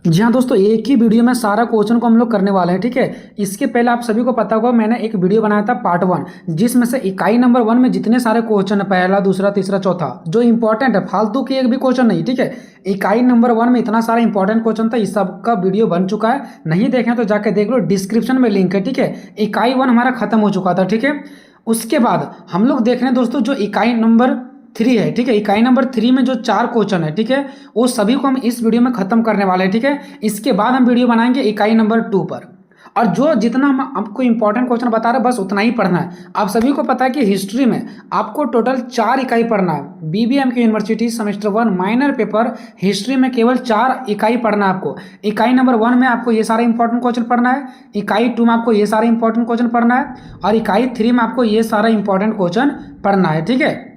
जी हाँ दोस्तों, एक ही वीडियो में सारा क्वेश्चन को हम लोग करने वाले हैं। ठीक है, इसके पहले आप सभी को पता होगा मैंने एक वीडियो बनाया था पार्ट 1, जिसमें से इकाई नंबर 1 में जितने सारे क्वेश्चन है, पहला दूसरा तीसरा चौथा, जो इंपॉर्टेंट है, फालतू की एक भी क्वेश्चन नहीं। ठीक है, इकाई नंबर 1 में इतना सारा इंपॉर्टेंट क्वेश्चन था, इस सब का वीडियो बन चुका है। नहीं देखें तो जाके देख लो, डिस्क्रिप्शन में लिंक है। ठीक है, इकाई 1 हमारा खत्म हो चुका था। ठीक है, उसके बाद हम लोग देख रहे हैं दोस्तों जो इकाई नंबर 3 है। ठीक है, इकाई नंबर 3 में जो 4 क्वेश्चन है, ठीक है, वो सभी को हम इस वीडियो में खत्म करने वाले हैं। ठीक है, इसके बाद हम वीडियो बनाएंगे इकाई नंबर 2 पर। और जो जितना हम आपको इंपॉर्टेंट क्वेश्चन बता रहे हैं, बस उतना ही पढ़ना है। आप सभी को पता है कि हिस्ट्री में आपको टोटल 4 इकाई पढ़ना है। बीबीएम की university semester 1 minor paper history में केवल 4 इकाई पढ़ना है आपको। इकाई नंबर 1 में आपको ये सारा इंपॉर्टेंट क्वेश्चन पढ़ना है, इकाई 2 में आपको ये सारा इंपॉर्टेंट क्वेश्चन पढ़ना है, और इकाई 3 में आपको ये सारा इंपॉर्टेंट क्वेश्चन पढ़ना है। ठीक है,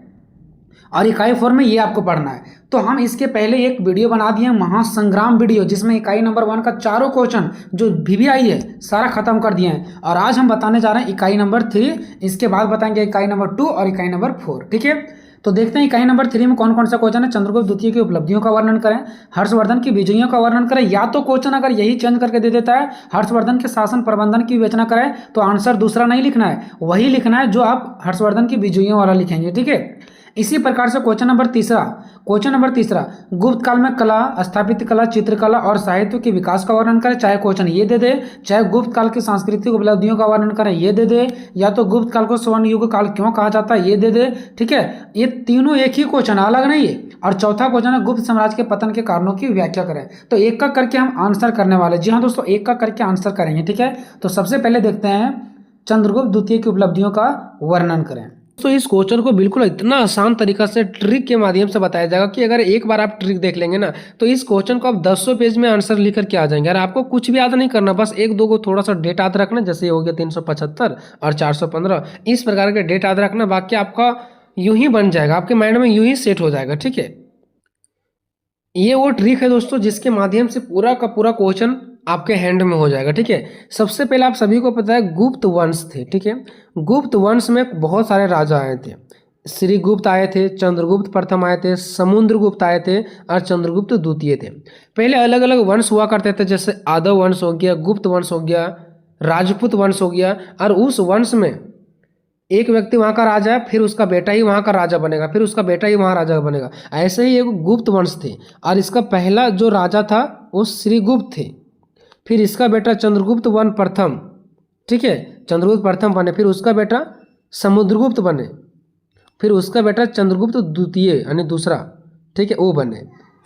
और इकाई 4 में ये आपको पढ़ना है। तो हम इसके पहले एक वीडियो बना दिए, महासंग्राम वीडियो, जिसमें इकाई नंबर 1 का चारों क्वेश्चन जो वीवीआई है सारा खत्म कर दिए हैं। और आज हम बताने जा रहे हैं इकाई नंबर 3, इसके बाद बताएंगे इकाई नंबर 2 और इकाई नंबर 4। ठीक है, तो देखते हैं इकाई नंबर 3 में कौन कौन सा क्वेश्चन है। चंद्रगुप्त द्वितीय की उपलब्धियों का वर्णन करें, हर्षवर्धन की विजयों का वर्णन करें। या तो क्वेश्चन अगर यही चेंज करके दे देता है, हर्षवर्धन के शासन प्रबंधन की विवेचना करें, तो आंसर दूसरा नहीं लिखना है, वही लिखना है जो आप हर्षवर्धन की विजयों वाला लिखेंगे। ठीक है, इसी प्रकार से क्वेश्चन नंबर तीसरा, गुप्त काल में कला, स्थापत्य कला, चित्रकला और साहित्य के विकास का वर्णन करें। चाहे क्वेश्चन ये दे दे, चाहे गुप्त काल की सांस्कृतिक उपलब्धियों का वर्णन करें, ये दे दे, या तो गुप्त काल को स्वर्ण युग काल क्यों कहा जाता है, ये दे दे। ठीक है, ये तीनों एक ही क्वेश्चन, अलग नहीं है। और चौथा क्वेश्चन है गुप्त साम्राज्य के पतन के कारणों की व्याख्या करें। तो एक का करके हम आंसर करने वाले। जी हाँ दोस्तों, एक का करके आंसर करेंगे। ठीक है, तो सबसे पहले देखते हैं चंद्रगुप्त द्वितीय की उपलब्धियों का वर्णन करें। तो इस क्वेश्चन को बिल्कुल इतना आसान तरीका से ट्रिक के माध्यम से बताया जाएगा कि अगर एक बार आप ट्रिक देख लेंगे ना, तो इस क्वेश्चन को आप 100 पेज में आंसर लिख करके आ जाएंगे। और आपको कुछ भी याद नहीं करना, बस एक दो को थोड़ा सा डेट याद रखना, जैसे ये हो गया 375 और 415, इस प्रकार के डेट याद रखना, बाकी आपका यूं ही बन जाएगा, आपके माइंड में यूं ही सेट हो जाएगा। ठीक है, ये वो ट्रिक है दोस्तों जिसके माध्यम से पूरा का पूरा क्वेश्चन आपके हैंड में हो जाएगा। ठीक है, सबसे पहले आप सभी को पता है गुप्त वंश थे। ठीक है, गुप्त वंश में बहुत सारे राजा आए थे। श्रीगुप्त आए थे, चंद्रगुप्त प्रथम आए थे, समुद्रगुप्त आए थे और चंद्रगुप्त द्वितीय थे। पहले अलग अलग वंश हुआ करते थे, जैसे यादव वंश हो गया, गुप्त वंश हो गया, राजपूत वंश हो गया। और उस वंश में एक व्यक्ति वहाँ का राजा है, फिर उसका बेटा ही वहाँ का राजा बनेगा, फिर उसका बेटा ही वहाँ राजा बनेगा। ऐसे ही एक गुप्त वंश थे, और इसका पहला जो राजा था वो श्रीगुप्त थे, फिर इसका बेटा चंद्रगुप्त वन प्रथम, ठीक है, चंद्रगुप्त प्रथम बने, फिर उसका बेटा समुद्रगुप्त बने, फिर उसका बेटा चंद्रगुप्त द्वितीय यानी दूसरा, ठीक है, वो बने।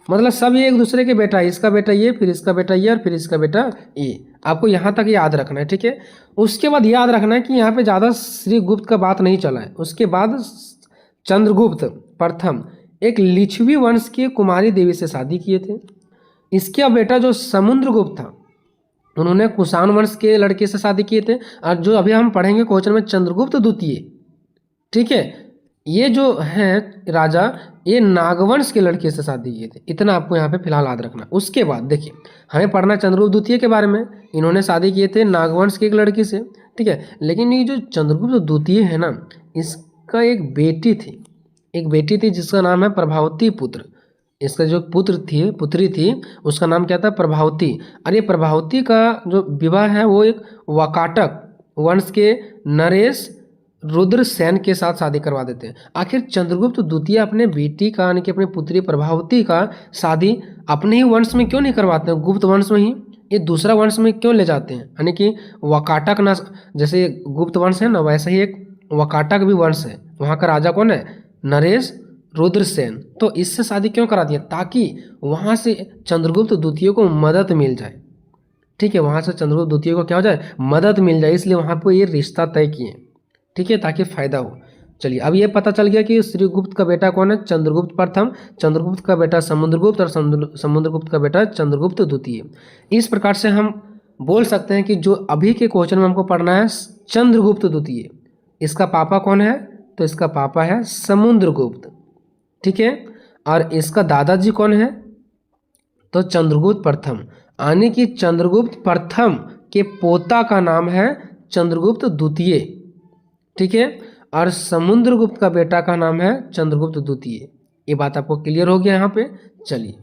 मतलब सब ये एक दूसरे के बेटा है, इसका बेटा ये, फिर इसका बेटा ये, और फिर इसका बेटा ये। आपको यहाँ तक याद रखना है। ठीक है, उसके बाद याद रखना है कि यहाँ पे ज़्यादा श्रीगुप्त का बात नहीं चला है। उसके बाद चंद्रगुप्त प्रथम एक लिच्छवी वंश की कुमारी देवी से शादी किए थे। इसका बेटा जो समुद्रगुप्त था, उन्होंने कुषाण वंश के लड़के से शादी किए थे। और जो अभी हम पढ़ेंगे क्वेश्चन में चंद्रगुप्त द्वितीय, ठीक है, ये जो हैं राजा, ये नागवंश के लड़के से शादी किए थे। इतना आपको यहाँ पे फिलहाल याद रखना। उसके बाद देखिए, हमें पढ़ना चंद्रगुप्त द्वितीय के बारे में। इन्होंने शादी किए थे नागवंश की एक लड़की से, ठीक है। लेकिन ये जो चंद्रगुप्त द्वितीय है ना, इसका एक बेटी थी जिसका नाम है प्रभावती पुत्र। इसका जो पुत्री थी, उसका नाम क्या था, प्रभावती। और ये प्रभावती का जो विवाह है वो एक वाकाटक वंश के नरेश रुद्रसेन के साथ शादी करवा देते हैं। आखिर चंद्रगुप्त द्वितीय अपने बेटी का यानी कि अपनी पुत्री प्रभावती का शादी अपने ही वंश में क्यों नहीं करवाते हैं, गुप्त वंश में ही, ये दूसरा वंश में क्यों ले जाते हैं। यानी कि वाकाटक ना, जैसे गुप्त वंश है ना, वैसे ही एक वाकाटक भी वंश है। वहाँ का राजा कौन है, नरेश रुद्रसेन। तो इससे शादी क्यों करा दिया, ताकि वहाँ से चंद्रगुप्त द्वितीय को मदद मिल जाए। ठीक है, वहाँ से चंद्रगुप्त द्वितीय को क्या हो जाए, मदद मिल जाए, इसलिए वहाँ पर ये रिश्ता तय किए। ठीक है, ताकि फायदा हो। चलिए, अब ये पता चल गया कि श्रीगुप्त का बेटा कौन है, चंद्रगुप्त प्रथम, चंद्रगुप्त का बेटा समुद्रगुप्त, और समुद्रगुप्त का बेटा चंद्रगुप्त द्वितीय। इस प्रकार से हम बोल सकते हैं कि जो अभी के क्वेश्चन में हमको पढ़ना है चंद्रगुप्त द्वितीय, इसका पापा कौन है, तो इसका पापा है समुद्रगुप्त, ठीक है। और इसका दादाजी कौन है, तो चंद्रगुप्त प्रथम, यानी कि चंद्रगुप्त प्रथम के पोता का नाम है चंद्रगुप्त द्वितीय, ठीक है। और समुद्रगुप्त का बेटा का नाम है चंद्रगुप्त द्वितीय। ये बात आपको क्लियर हो गया यहाँ पे। चलिए,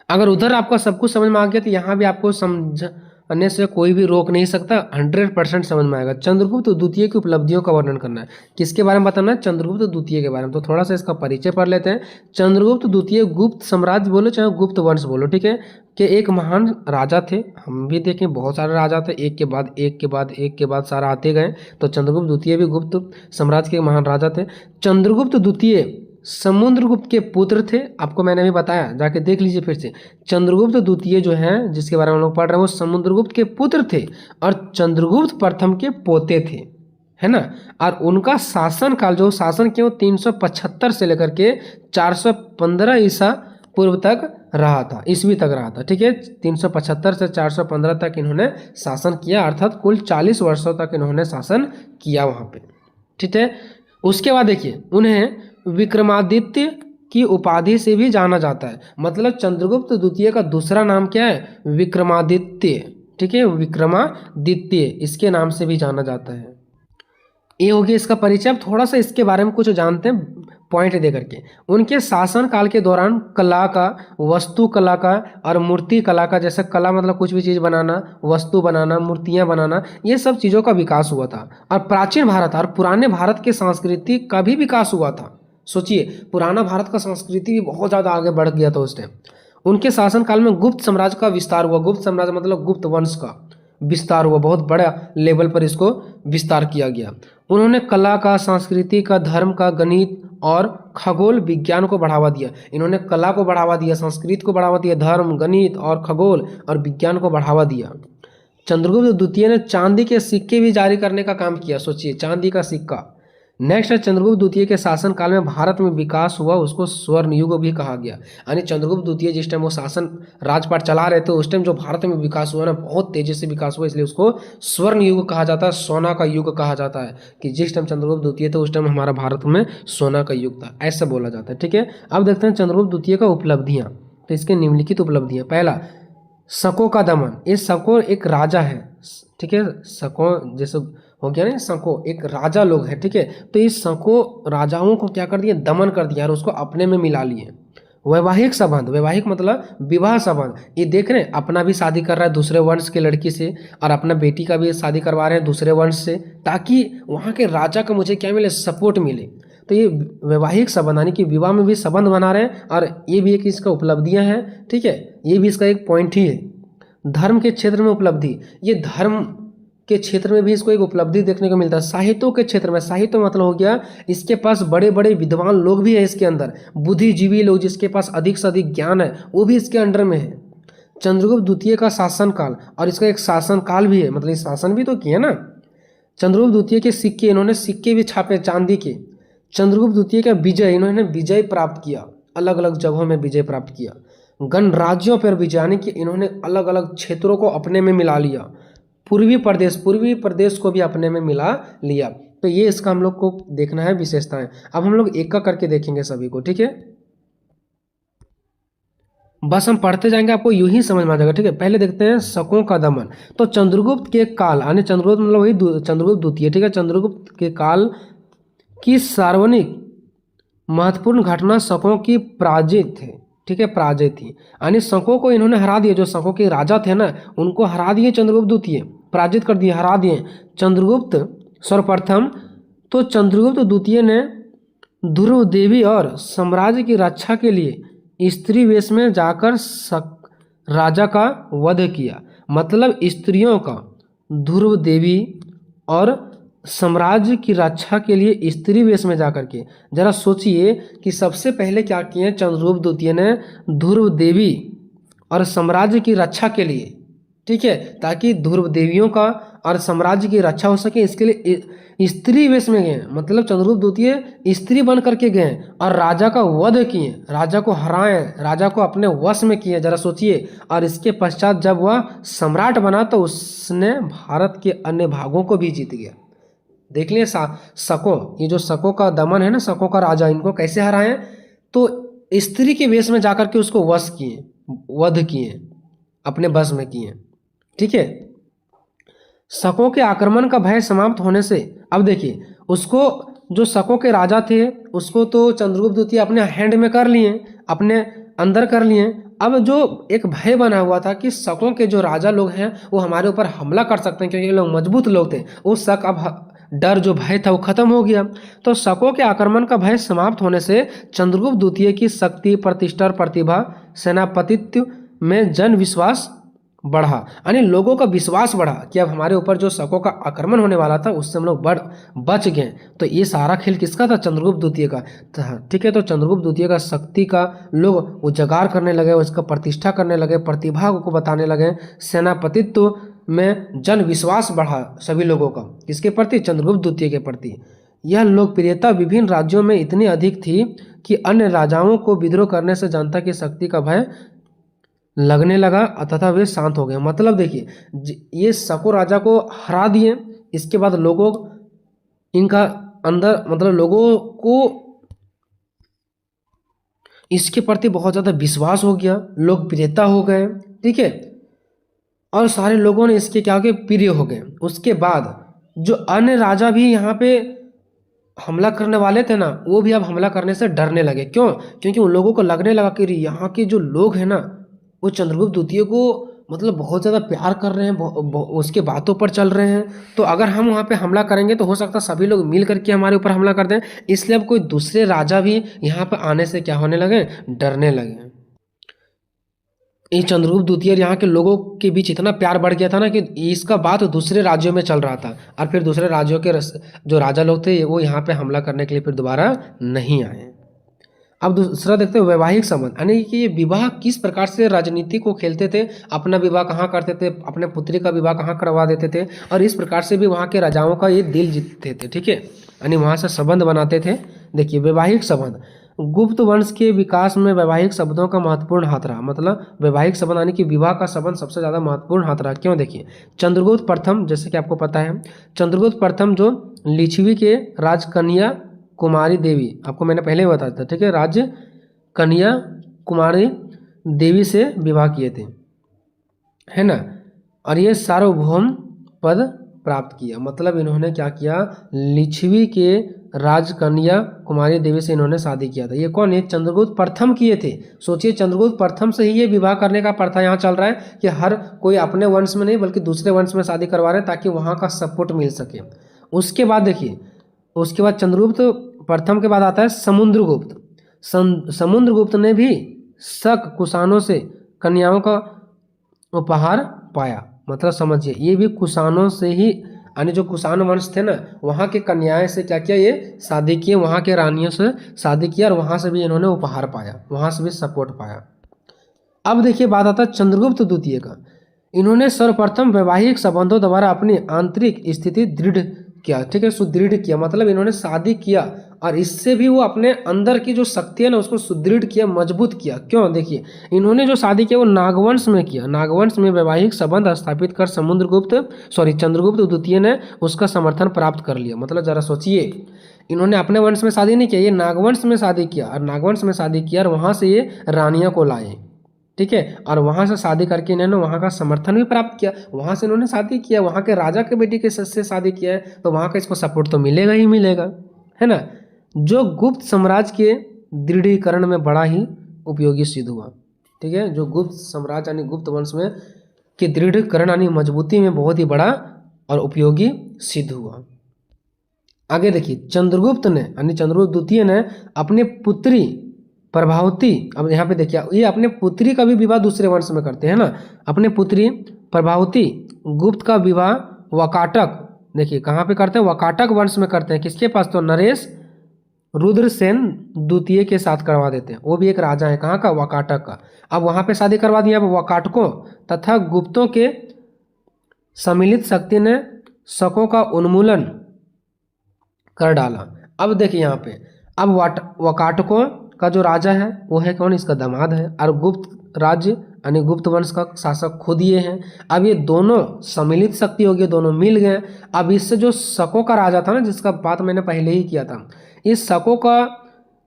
अगर उधर आपका सब कुछ समझ में आ गया तो यहाँ भी आपको समझने से कोई भी रोक नहीं सकता, 100% समझ में आएगा। चंद्रगुप्त द्वितीय की उपलब्धियों का वर्णन करना है। किसके बारे में बताना है? चंद्रगुप्त द्वितीय के बारे में। तो थोड़ा सा इसका परिचय पढ़ लेते हैं। चंद्रगुप्त द्वितीय गुप्त साम्राज्य बोलो चाहे गुप्त वंश बोलो, ठीक है, कि एक महान राजा थे। हम भी देखें बहुत सारे राजा थे, एक के बाद एक के बाद एक के बाद सारा आते गए। तो चंद्रगुप्त द्वितीय भी गुप्त साम्राज्य के महान राजा थे। चंद्रगुप्त द्वितीय समुद्रगुप्त के पुत्र थे। आपको मैंने भी बताया, जाके देख लीजिए फिर से। चंद्रगुप्त द्वितीय जो है जिसके बारे में हम लोग पढ़ रहे हैं वो समुद्रगुप्त के पुत्र थे और चंद्रगुप्त प्रथम के पोते थे, है ना। और उनका शासन काल जो शासन क्यों 375 से लेकर के 415 ईसा पूर्व तक रहा था, ईस्वी तक रहा था, ठीक है। 375 से 415 तक इन्होंने शासन किया, अर्थात कुल 40 वर्षों तक इन्होंने शासन किया वहाँ पे, ठीक है। उसके बाद देखिए उन्हें विक्रमादित्य की उपाधि से भी जाना जाता है। मतलब चंद्रगुप्त द्वितीय का दूसरा नाम क्या है? विक्रमादित्य, ठीक है, विक्रमादित्य इसके नाम से भी जाना जाता है। ये हो गया इसका परिचय। अब थोड़ा सा इसके बारे में कुछ जानते हैं पॉइंट दे करके। उनके शासन काल के दौरान कला का, वस्तु कला का और मूर्ति कला का, जैसे कला मतलब कुछ भी चीज़ बनाना, वस्तु बनाना, मूर्तियां बनाना, ये सब चीज़ों का विकास हुआ था। और प्राचीन भारत और पुराने भारत के संस्कृति का भी विकास हुआ था। सोचिए पुराना भारत का संस्कृति भी बहुत ज़्यादा आगे बढ़ गया था उस टाइम। उनके शासनकाल में गुप्त साम्राज्य का विस्तार हुआ। गुप्त साम्राज्य मतलब गुप्त वंश का विस्तार हुआ, बहुत बड़ा लेवल पर इसको विस्तार किया गया। उन्होंने कला का, संस्कृति का, धर्म का, गणित और खगोल विज्ञान को बढ़ावा दिया। इन्होंने कला को बढ़ावा दिया, संस्कृत को बढ़ावा दिया, धर्म, गणित और खगोल और विज्ञान को बढ़ावा दिया। चंद्रगुप्त द्वितीय ने चांदी के सिक्के भी जारी करने का काम किया। सोचिए चांदी का सिक्का। नेक्स्ट है चंद्रगुप्त द्वितीय के शासनकाल में भारत में विकास हुआ, उसको स्वर्ण युग भी कहा गया। यानी चंद्रगुप्त द्वितीय जिस टाइम वो शासन राजपाट चला रहे थे उस टाइम जो भारत में विकास हुआ ना, बहुत तेजी से विकास हुआ, इसलिए उसको स्वर्ण युग कहा जाता है, सोना का युग कहा जाता है। कि जिस टाइम चंद्रगुप्त द्वितीय थे उस टाइम हमारा भारत में सोना का युग था, ऐसा बोला जाता है, ठीक है। अब देखते हैं चंद्रगुप्त द्वितीय का उपलब्धियाँ। तो इसके निम्नलिखित उपलब्धियाँ। पहला, शकों का दमन। ये शको एक राजा है, ठीक है। शको जैसे हो गया ना, शको एक राजा लोग है, ठीक है। तो इस शको राजाओं को क्या कर दिया? दमन कर दिया और उसको अपने में मिला लिए। वैवाहिक संबंध, वैवाहिक मतलब विवाह संबंध। ये देख रहे हैं अपना भी शादी कर रहा है दूसरे वंश की लड़की से और अपना बेटी का भी शादी करवा रहे हैं दूसरे वंश से, ताकि वहाँ के राजा का मुझे क्या मिले? सपोर्ट मिले। तो ये वैवाहिक संबंध यानी कि विवाह में भी संबंध बना रहे हैं और ये भी एक इसका उपलब्धियां हैं, ठीक है। ये भी इसका एक पॉइंट ही है। धर्म के क्षेत्र में उपलब्धि, ये धर्म के क्षेत्र में भी इसको एक उपलब्धि देखने को मिलता है। साहित्यों के क्षेत्र में, साहित्य मतलब हो गया इसके पास बड़े बड़े विद्वान लोग भी है इसके अंदर, बुद्धिजीवी लोग जिसके पास अधिक से अधिक ज्ञान है वो भी इसके अंडर में है। चंद्रगुप्त द्वितीय का शासनकाल और इसका एक शासनकाल भी है, मतलब इस शासन भी तो किया ना। चंद्रगुप्त द्वितीय के सिक्के, इन्होंने सिक्के भी छापे चांदी के। चंद्रगुप्त द्वितीय का विजय, इन्होंने विजय प्राप्त किया, अलग अलग जगहों में विजय प्राप्त किया। गणराज्यों पर विजय यानी कि इन्होंने अलग अलग क्षेत्रों को अपने में मिला लिया। पूर्वी प्रदेश को भी अपने में मिला लिया। तो ये इसका हम लोग को देखना है विशेषताएं। अब हम लोग एक का करके देखेंगे सभी को, ठीक है। बस हम पढ़ते जाएंगे, आपको यूं ही समझ में आ जाएगा, ठीक है। पहले देखते हैं शकों का दमन। तो चंद्रगुप्त के काल यानी चंद्रगुप्त मतलब वही चंद्रगुप्त द्वितीय, ठीक है। चंद्रगुप्त के काल की सार्वजनिक महत्वपूर्ण घटना शकों की पराजित थे, ठीक है, पराजय थी। यानी शकों को इन्होंने हरा दिया, जो शकों के राजा थे ना उनको हरा दिए चंद्रगुप्त द्वितीय, पराजित कर दिए, हरा दिए चंद्रगुप्त सर्वप्रथम। तो चंद्रगुप्त द्वितीय ने ध्रुव देवी और साम्राज्य की रक्षा के लिए स्त्री वेश में जाकर राजा का वध किया। मतलब स्त्रियों का ध्रुव देवी और साम्राज्य की रक्षा के लिए स्त्री वेश में जाकर के, जरा सोचिए कि सबसे पहले क्या किए चंद्रगुप्त द्वितीय ने? ध्रुव देवी और साम्राज्य की रक्षा के लिए, ठीक है, ताकि ध्रुव देवियों का और साम्राज्य की रक्षा हो सके, इसके लिए स्त्री वेश में गए। मतलब चंद्रगुप्त द्वितीय स्त्री बन करके गए और राजा का वध किए, राजा को हराए, राजा को अपने वश में किए, जरा सोचिए। और इसके पश्चात जब वह सम्राट बना तो उसने भारत के अन्य भागों को भी जीत गया। देख लिए शको, ये जो शको का दमन है ना, शको का राजा, इनको कैसे हराए? तो स्त्री के वेश में जाकर के उसको वश किए, वध किए, अपने बस में किए, ठीक है। शकों के आक्रमण का भय समाप्त होने से अब देखिए उसको, जो शकों के राजा थे उसको तो चंद्रगुप्त द्वितीय अपने हैंड में कर लिए, अपने अंदर कर लिए। अब जो एक भय बना हुआ था कि शकों के जो राजा लोग हैं वो हमारे ऊपर हमला कर सकते हैं, क्योंकि ये लोग मजबूत लोग थे, वो शक अब डर जो भय था वो खत्म हो गया। तो शकों के आक्रमण का भय समाप्त होने से चंद्रगुप्त द्वितीय की शक्ति, प्रतिष्ठा और प्रतिभा, सेनापतित्व में जन विश्वास बढ़ा, यानी लोगों का विश्वास बढ़ा कि अब हमारे ऊपर जो शकों का आक्रमण होने वाला था उससे हम लोग बच गए। तो ये सारा खेल किसका था? चंद्रगुप्त द्वितीय का था। ठीक है, तो चंद्रगुप्त द्वितीय का शक्ति का लोग उजागर करने लगे, उसका प्रतिष्ठा करने लगे, प्रतिभा को बताने लगे, सेनापतित्व में जन विश्वास बढ़ा सभी लोगों का। किसके प्रति? चंद्रगुप्त द्वितीय के प्रति। यह लोकप्रियता विभिन्न राज्यों में इतनी अधिक थी कि अन्य राजाओं को विद्रोह करने से जनता की शक्ति का भय लगने लगा तथा वे शांत हो गए। मतलब देखिए, ये शको राजा को हरा दिए, इसके बाद लोगों इनका अंदर मतलब लोगों को इसके प्रति बहुत ज़्यादा विश्वास हो गया, लोकप्रियता हो गए। ठीक है, और सारे लोगों ने इसके क्या हो गए? प्रिय हो गए। उसके बाद जो अन्य राजा भी यहाँ पे हमला करने वाले थे ना, वो भी अब हमला करने से डरने लगे। क्यों? क्योंकि उन लोगों को लगने लगा कि यहाँ के जो लोग हैं ना वो चंद्रगुप्त द्वितीय को मतलब बहुत ज़्यादा प्यार कर रहे हैं, उसके बातों पर चल रहे हैं। तो अगर हम वहाँ पे हमला करेंगे तो हो सकता है सभी लोग मिल करके हमारे ऊपर हमला कर दें। इसलिए अब कोई दूसरे राजा भी यहाँ पे आने से क्या होने लगे? डरने लगे। ये चंद्रगुप्त द्वितीय यहाँ के लोगों के बीच इतना प्यार बढ़ गया था ना कि इसका बात दूसरे राज्यों में चल रहा था, और फिर दूसरे राज्यों के जो राजा लोग थे वो यहाँ पे हमला करने के लिए फिर दोबारा नहीं आए। अब दूसरा देखते हैं वैवाहिक संबंध, यानी कि ये विवाह किस प्रकार से राजनीति को खेलते थे, अपना विवाह कहाँ करते थे, अपने पुत्री का विवाह कहाँ करवा देते थे, और इस प्रकार से भी वहाँ के राजाओं का ये दिल जीतते थे। ठीक है, यानी वहाँ से संबंध बनाते थे। देखिए, वैवाहिक संबंध, गुप्त वंश के विकास में वैवाहिक शब्दों का महत्वपूर्ण हाथ रहा। मतलब वैवाहिक संबंध यानी कि विवाह का संबंध सबसे ज़्यादा महत्वपूर्ण हाथ रहा। क्यों? देखिए, चंद्रगुप्त प्रथम, जैसे कि आपको पता है, चंद्रगुप्त प्रथम जो लिच्छवी के राजकन्या कुमारी देवी, आपको मैंने पहले ही बताया था। ठीक है, राज्य कन्या कुमारी देवी से विवाह किए थे, है ना, और ये सार्वभौम पद प्राप्त किया। मतलब इन्होंने क्या किया? लिच्छवी के राजकन्या कुमारी देवी से इन्होंने शादी किया था। ये कौन है? चंद्रगुप्त प्रथम किए थे। सोचिए, चंद्रगुप्त प्रथम से ही ये विवाह करने का प्रथा यहाँ चल रहा है कि हर कोई अपने वंश में नहीं बल्कि दूसरे वंश में शादी करवा रहे हैं ताकि वहाँ का सपोर्ट मिल सके। उसके बाद देखिए, उसके बाद चंद्रगुप्त प्रथम के बाद आता है समुद्रगुप्त। समुद्रगुप्त ने भी शक कुषाणों से कन्याओं का उपहार पाया। मतलब समझिए, ये भी कुषाणों से ही, यानी जो कुषाण वंश थे ना वहाँ के कन्याएं से क्या किया? ये शादी किए, वहाँ के रानियों से शादी किया, और वहाँ से भी इन्होंने उपहार पाया, वहाँ से भी सपोर्ट पाया। अब देखिए, बात आता है चंद्रगुप्त द्वितीय का। इन्होंने सर्वप्रथम वैवाहिक संबंधों द्वारा अपनी आंतरिक स्थिति दृढ़ किया। ठीक है, सुदृढ़ किया। मतलब इन्होंने शादी किया और इससे भी वो अपने अंदर की जो शक्ति है ना उसको सुदृढ़ किया, मजबूत किया। क्यों? देखिए, इन्होंने जो शादी किया वो नागवंश में किया। नागवंश में वैवाहिक संबंध स्थापित कर चंद्रगुप्त द्वितीय ने उसका समर्थन प्राप्त कर लिया। मतलब जरा सोचिए, इन्होंने अपने वंश में शादी नहीं किया, ये नागवंश में शादी किया, और नागवंश में शादी किया और वहाँ से ये रानियों को लाए। ठीक है, और वहाँ से शादी करके इन्होंने वहाँ का समर्थन भी प्राप्त किया। वहाँ से इन्होंने शादी किया, वहाँ के राजा के बेटी के से शादी किया है, तो वहाँ का इसको सपोर्ट तो मिलेगा ही मिलेगा, है ना, जो गुप्त साम्राज्य के दृढ़ीकरण में बड़ा ही उपयोगी सिद्ध हुआ। ठीक है, जो गुप्त साम्राज्य यानी गुप्त वंश में के दृढ़ीकरण यानी मजबूती में बहुत ही बड़ा और उपयोगी सिद्ध हुआ। आगे देखिए, चंद्रगुप्त ने यानी चंद्रगुप्त द्वितीय ने अपनी पुत्री प्रभावती, अब यहाँ पे देखिए, ये अपने पुत्री का भी विवाह दूसरे वंश में करते हैं ना। अपने पुत्री प्रभावती गुप्त का विवाह वकाटक, देखिए कहाँ पे करते हैं? वकाटक वंश में करते हैं। किसके पास? तो नरेश रुद्रसेन द्वितीय के साथ करवा देते हैं। वो भी एक राजा है, कहाँ का? वकाटक का। अब वहाँ पे शादी करवा दिया। अब वकाटकों तथा गुप्तों के सम्मिलित शक्ति ने शकों का उन्मूलन कर डाला। अब देखिए यहाँ पे, अब वकाटकों का जो राजा है वो है कौन? इसका दामाद है, और गुप्त राज्य यानी गुप्त वंश का शासक खुद ये हैं। अब ये दोनों सम्मिलित शक्ति हो गई, दोनों मिल गए। अब इससे जो शकों का राजा था ना, जिसका बात मैंने पहले ही किया था, इस शकों का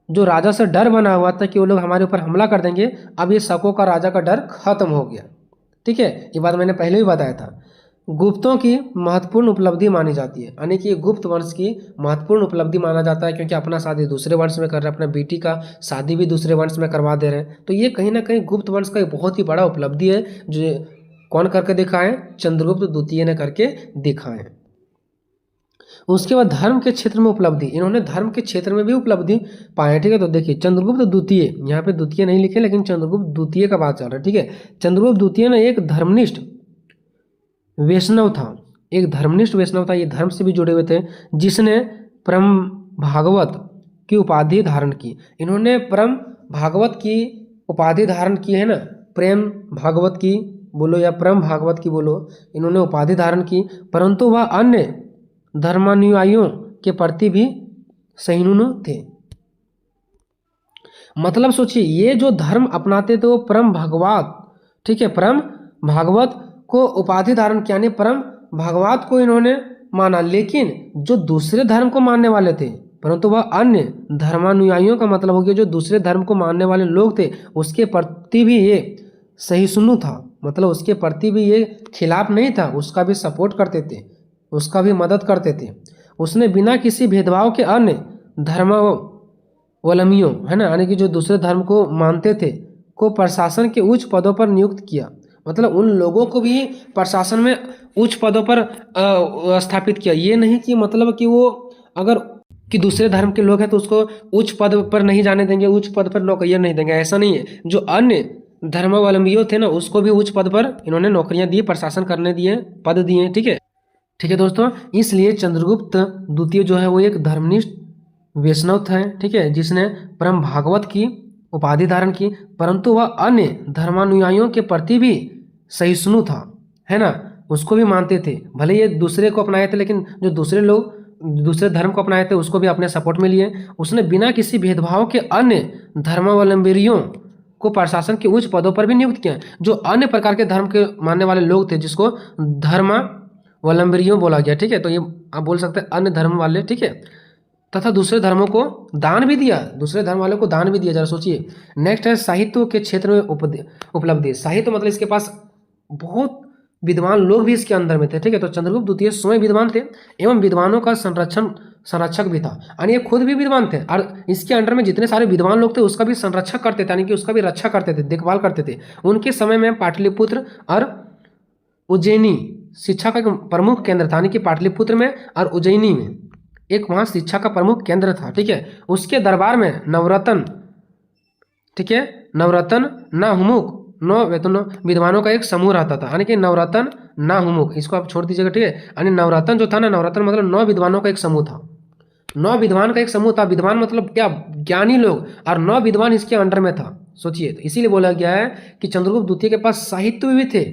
जो राजा से डर बना हुआ था कि वो लोग हमारे ऊपर हमला कर देंगे, अब ये शकों का राजा का डर खत्म हो गया। ठीक है, ये बात मैंने पहले भी बताया था। गुप्तों की महत्वपूर्ण उपलब्धि मानी जाती है, यानी कि गुप्त वंश की महत्वपूर्ण उपलब्धि माना जाता है, क्योंकि अपना शादी दूसरे वंश में कर रहे हैं, अपना बेटी का शादी भी दूसरे वंश में करवा दे रहे हैं। तो ये कहीं ना कहीं गुप्त वंश का एक बहुत ही बड़ा उपलब्धि है, जो कौन करके दिखाए, चंद्रगुप्त द्वितीय ने करके दिखाए। उसके बाद धर्म के क्षेत्र में उपलब्धि, इन्होंने धर्म के क्षेत्र में भी उपलब्धि पाए। ठीक है, तो देखिए चंद्रगुप्त द्वितीय, यहाँ पे द्वितीय नहीं लिखे लेकिन चंद्रगुप्त द्वितीय का बात चल रहा है। ठीक है, चंद्रगुप्त द्वितीय ने एक धर्मनिष्ठ वैष्णव था, एक धर्मनिष्ठ वैष्णव था, ये धर्म से भी जुड़े हुए थे, जिसने परम भागवत की उपाधि धारण की। इन्होंने परम भागवत की उपाधि धारण की है ना, प्रेम भागवत की बोलो या परम भागवत की बोलो, इन्होंने उपाधि धारण की, परंतु वह अन्य धर्मानुयायियों के प्रति भी सहिष्णु थे। मतलब सोचिए, ये जो धर्म अपनाते थे वो परम भागवत, ठीक है, परम भागवत को उपाधि धारण किया, यानी परम भागवत को इन्होंने माना, लेकिन जो दूसरे धर्म को मानने वाले थे, परंतु वह अन्य धर्मानुयायियों का मतलब हो गया जो दूसरे धर्म को मानने वाले लोग थे, उसके प्रति भी ये सहिष्णु था, मतलब उसके प्रति भी ये खिलाफ नहीं था, उसका भी सपोर्ट करते थे, उसका भी मदद करते थे। उसने बिना किसी भेदभाव के अन्य धर्मावलंबियों, है ना, यानी कि जो दूसरे धर्म को मानते थे, को प्रशासन के उच्च पदों पर नियुक्त किया। मतलब उन लोगों को भी प्रशासन में उच्च पदों पर स्थापित किया। ये नहीं कि मतलब कि वो अगर कि दूसरे धर्म के लोग हैं तो उसको उच्च पद पर नहीं जाने देंगे, उच्च पद पर नौकरियां नहीं देंगे, ऐसा नहीं है। जो अन्य धर्मावलंबियों थे ना, उसको भी उच्च पद पर इन्होंने नौकरियां दी, प्रशासन करने दिए, पद दिए। ठीक है, ठीक है दोस्तों, इसलिए चंद्रगुप्त द्वितीय जो है वो एक धर्मनिष्ठ वैष्णव थे। ठीक है, जिसने परम भागवत की उपाधि धारण की, परंतु वह अन्य धर्मानुयायियों के प्रति भी सहिष्णु था, है ना, उसको भी मानते थे। भले ये दूसरे को अपनाए थे, लेकिन जो दूसरे लोग दूसरे धर्म को अपनाए थे उसको भी अपने सपोर्ट में लिए। उसने बिना किसी भेदभाव के अन्य धर्मावलंबियों को प्रशासन के उच्च पदों पर भी नियुक्त किया। जो अन्य प्रकार के धर्म के मानने वाले लोग थे, जिसको धर्मावलंबियों बोला गया। ठीक है, तो ये आप बोल सकते हैं अन्य धर्म वाले। ठीक है, तथा दूसरे धर्मों को दान भी दिया, दूसरे धर्म वालों को दान भी दिया। जरा सोचिए। नेक्स्ट है साहित्य के क्षेत्र में उपलब्धि। साहित्य मतलब इसके पास बहुत विद्वान लोग भी इसके अंदर में थे। ठीक है, तो चंद्रगुप्त द्वितीय स्वयं विद्वान थे एवं विद्वानों का संरक्षक भी था, यानी ये खुद भी विद्वान थे और इसके अंडर में जितने सारे विद्वान लोग थे उसका भी संरक्षक करते थे, यानी कि उसका भी रक्षा करते थे, देखभाल करते थे। उनके समय में पाटलिपुत्र और उज्जैनी शिक्षा का एक प्रमुख केंद्र था, यानी कि पाटलिपुत्र में और उज्जैनी में एक वहाँ शिक्षा का प्रमुख केंद्र था। ठीक है, उसके दरबार में नवरत्न, ठीक है, नवरत्न नाहुमुख, नौ विद्वानों का एक समूह रहता था, यानी कि नवरत्न नाहुमुख, इसको आप छोड़ दीजिएगा। ठीक है, यानी नवरत्न जो था ना, नवरत्न मतलब 9 विद्वानों का एक समूह था, 9 विद्वान का एक समूह था। विद्वान मतलब क्या, ज्ञानी लोग, और 9 विद्वान इसके अंडर में था। सोचिए, तो इसीलिए बोला गया है कि चंद्रगुप्त द्वितीय के पास साहित्य भी थे।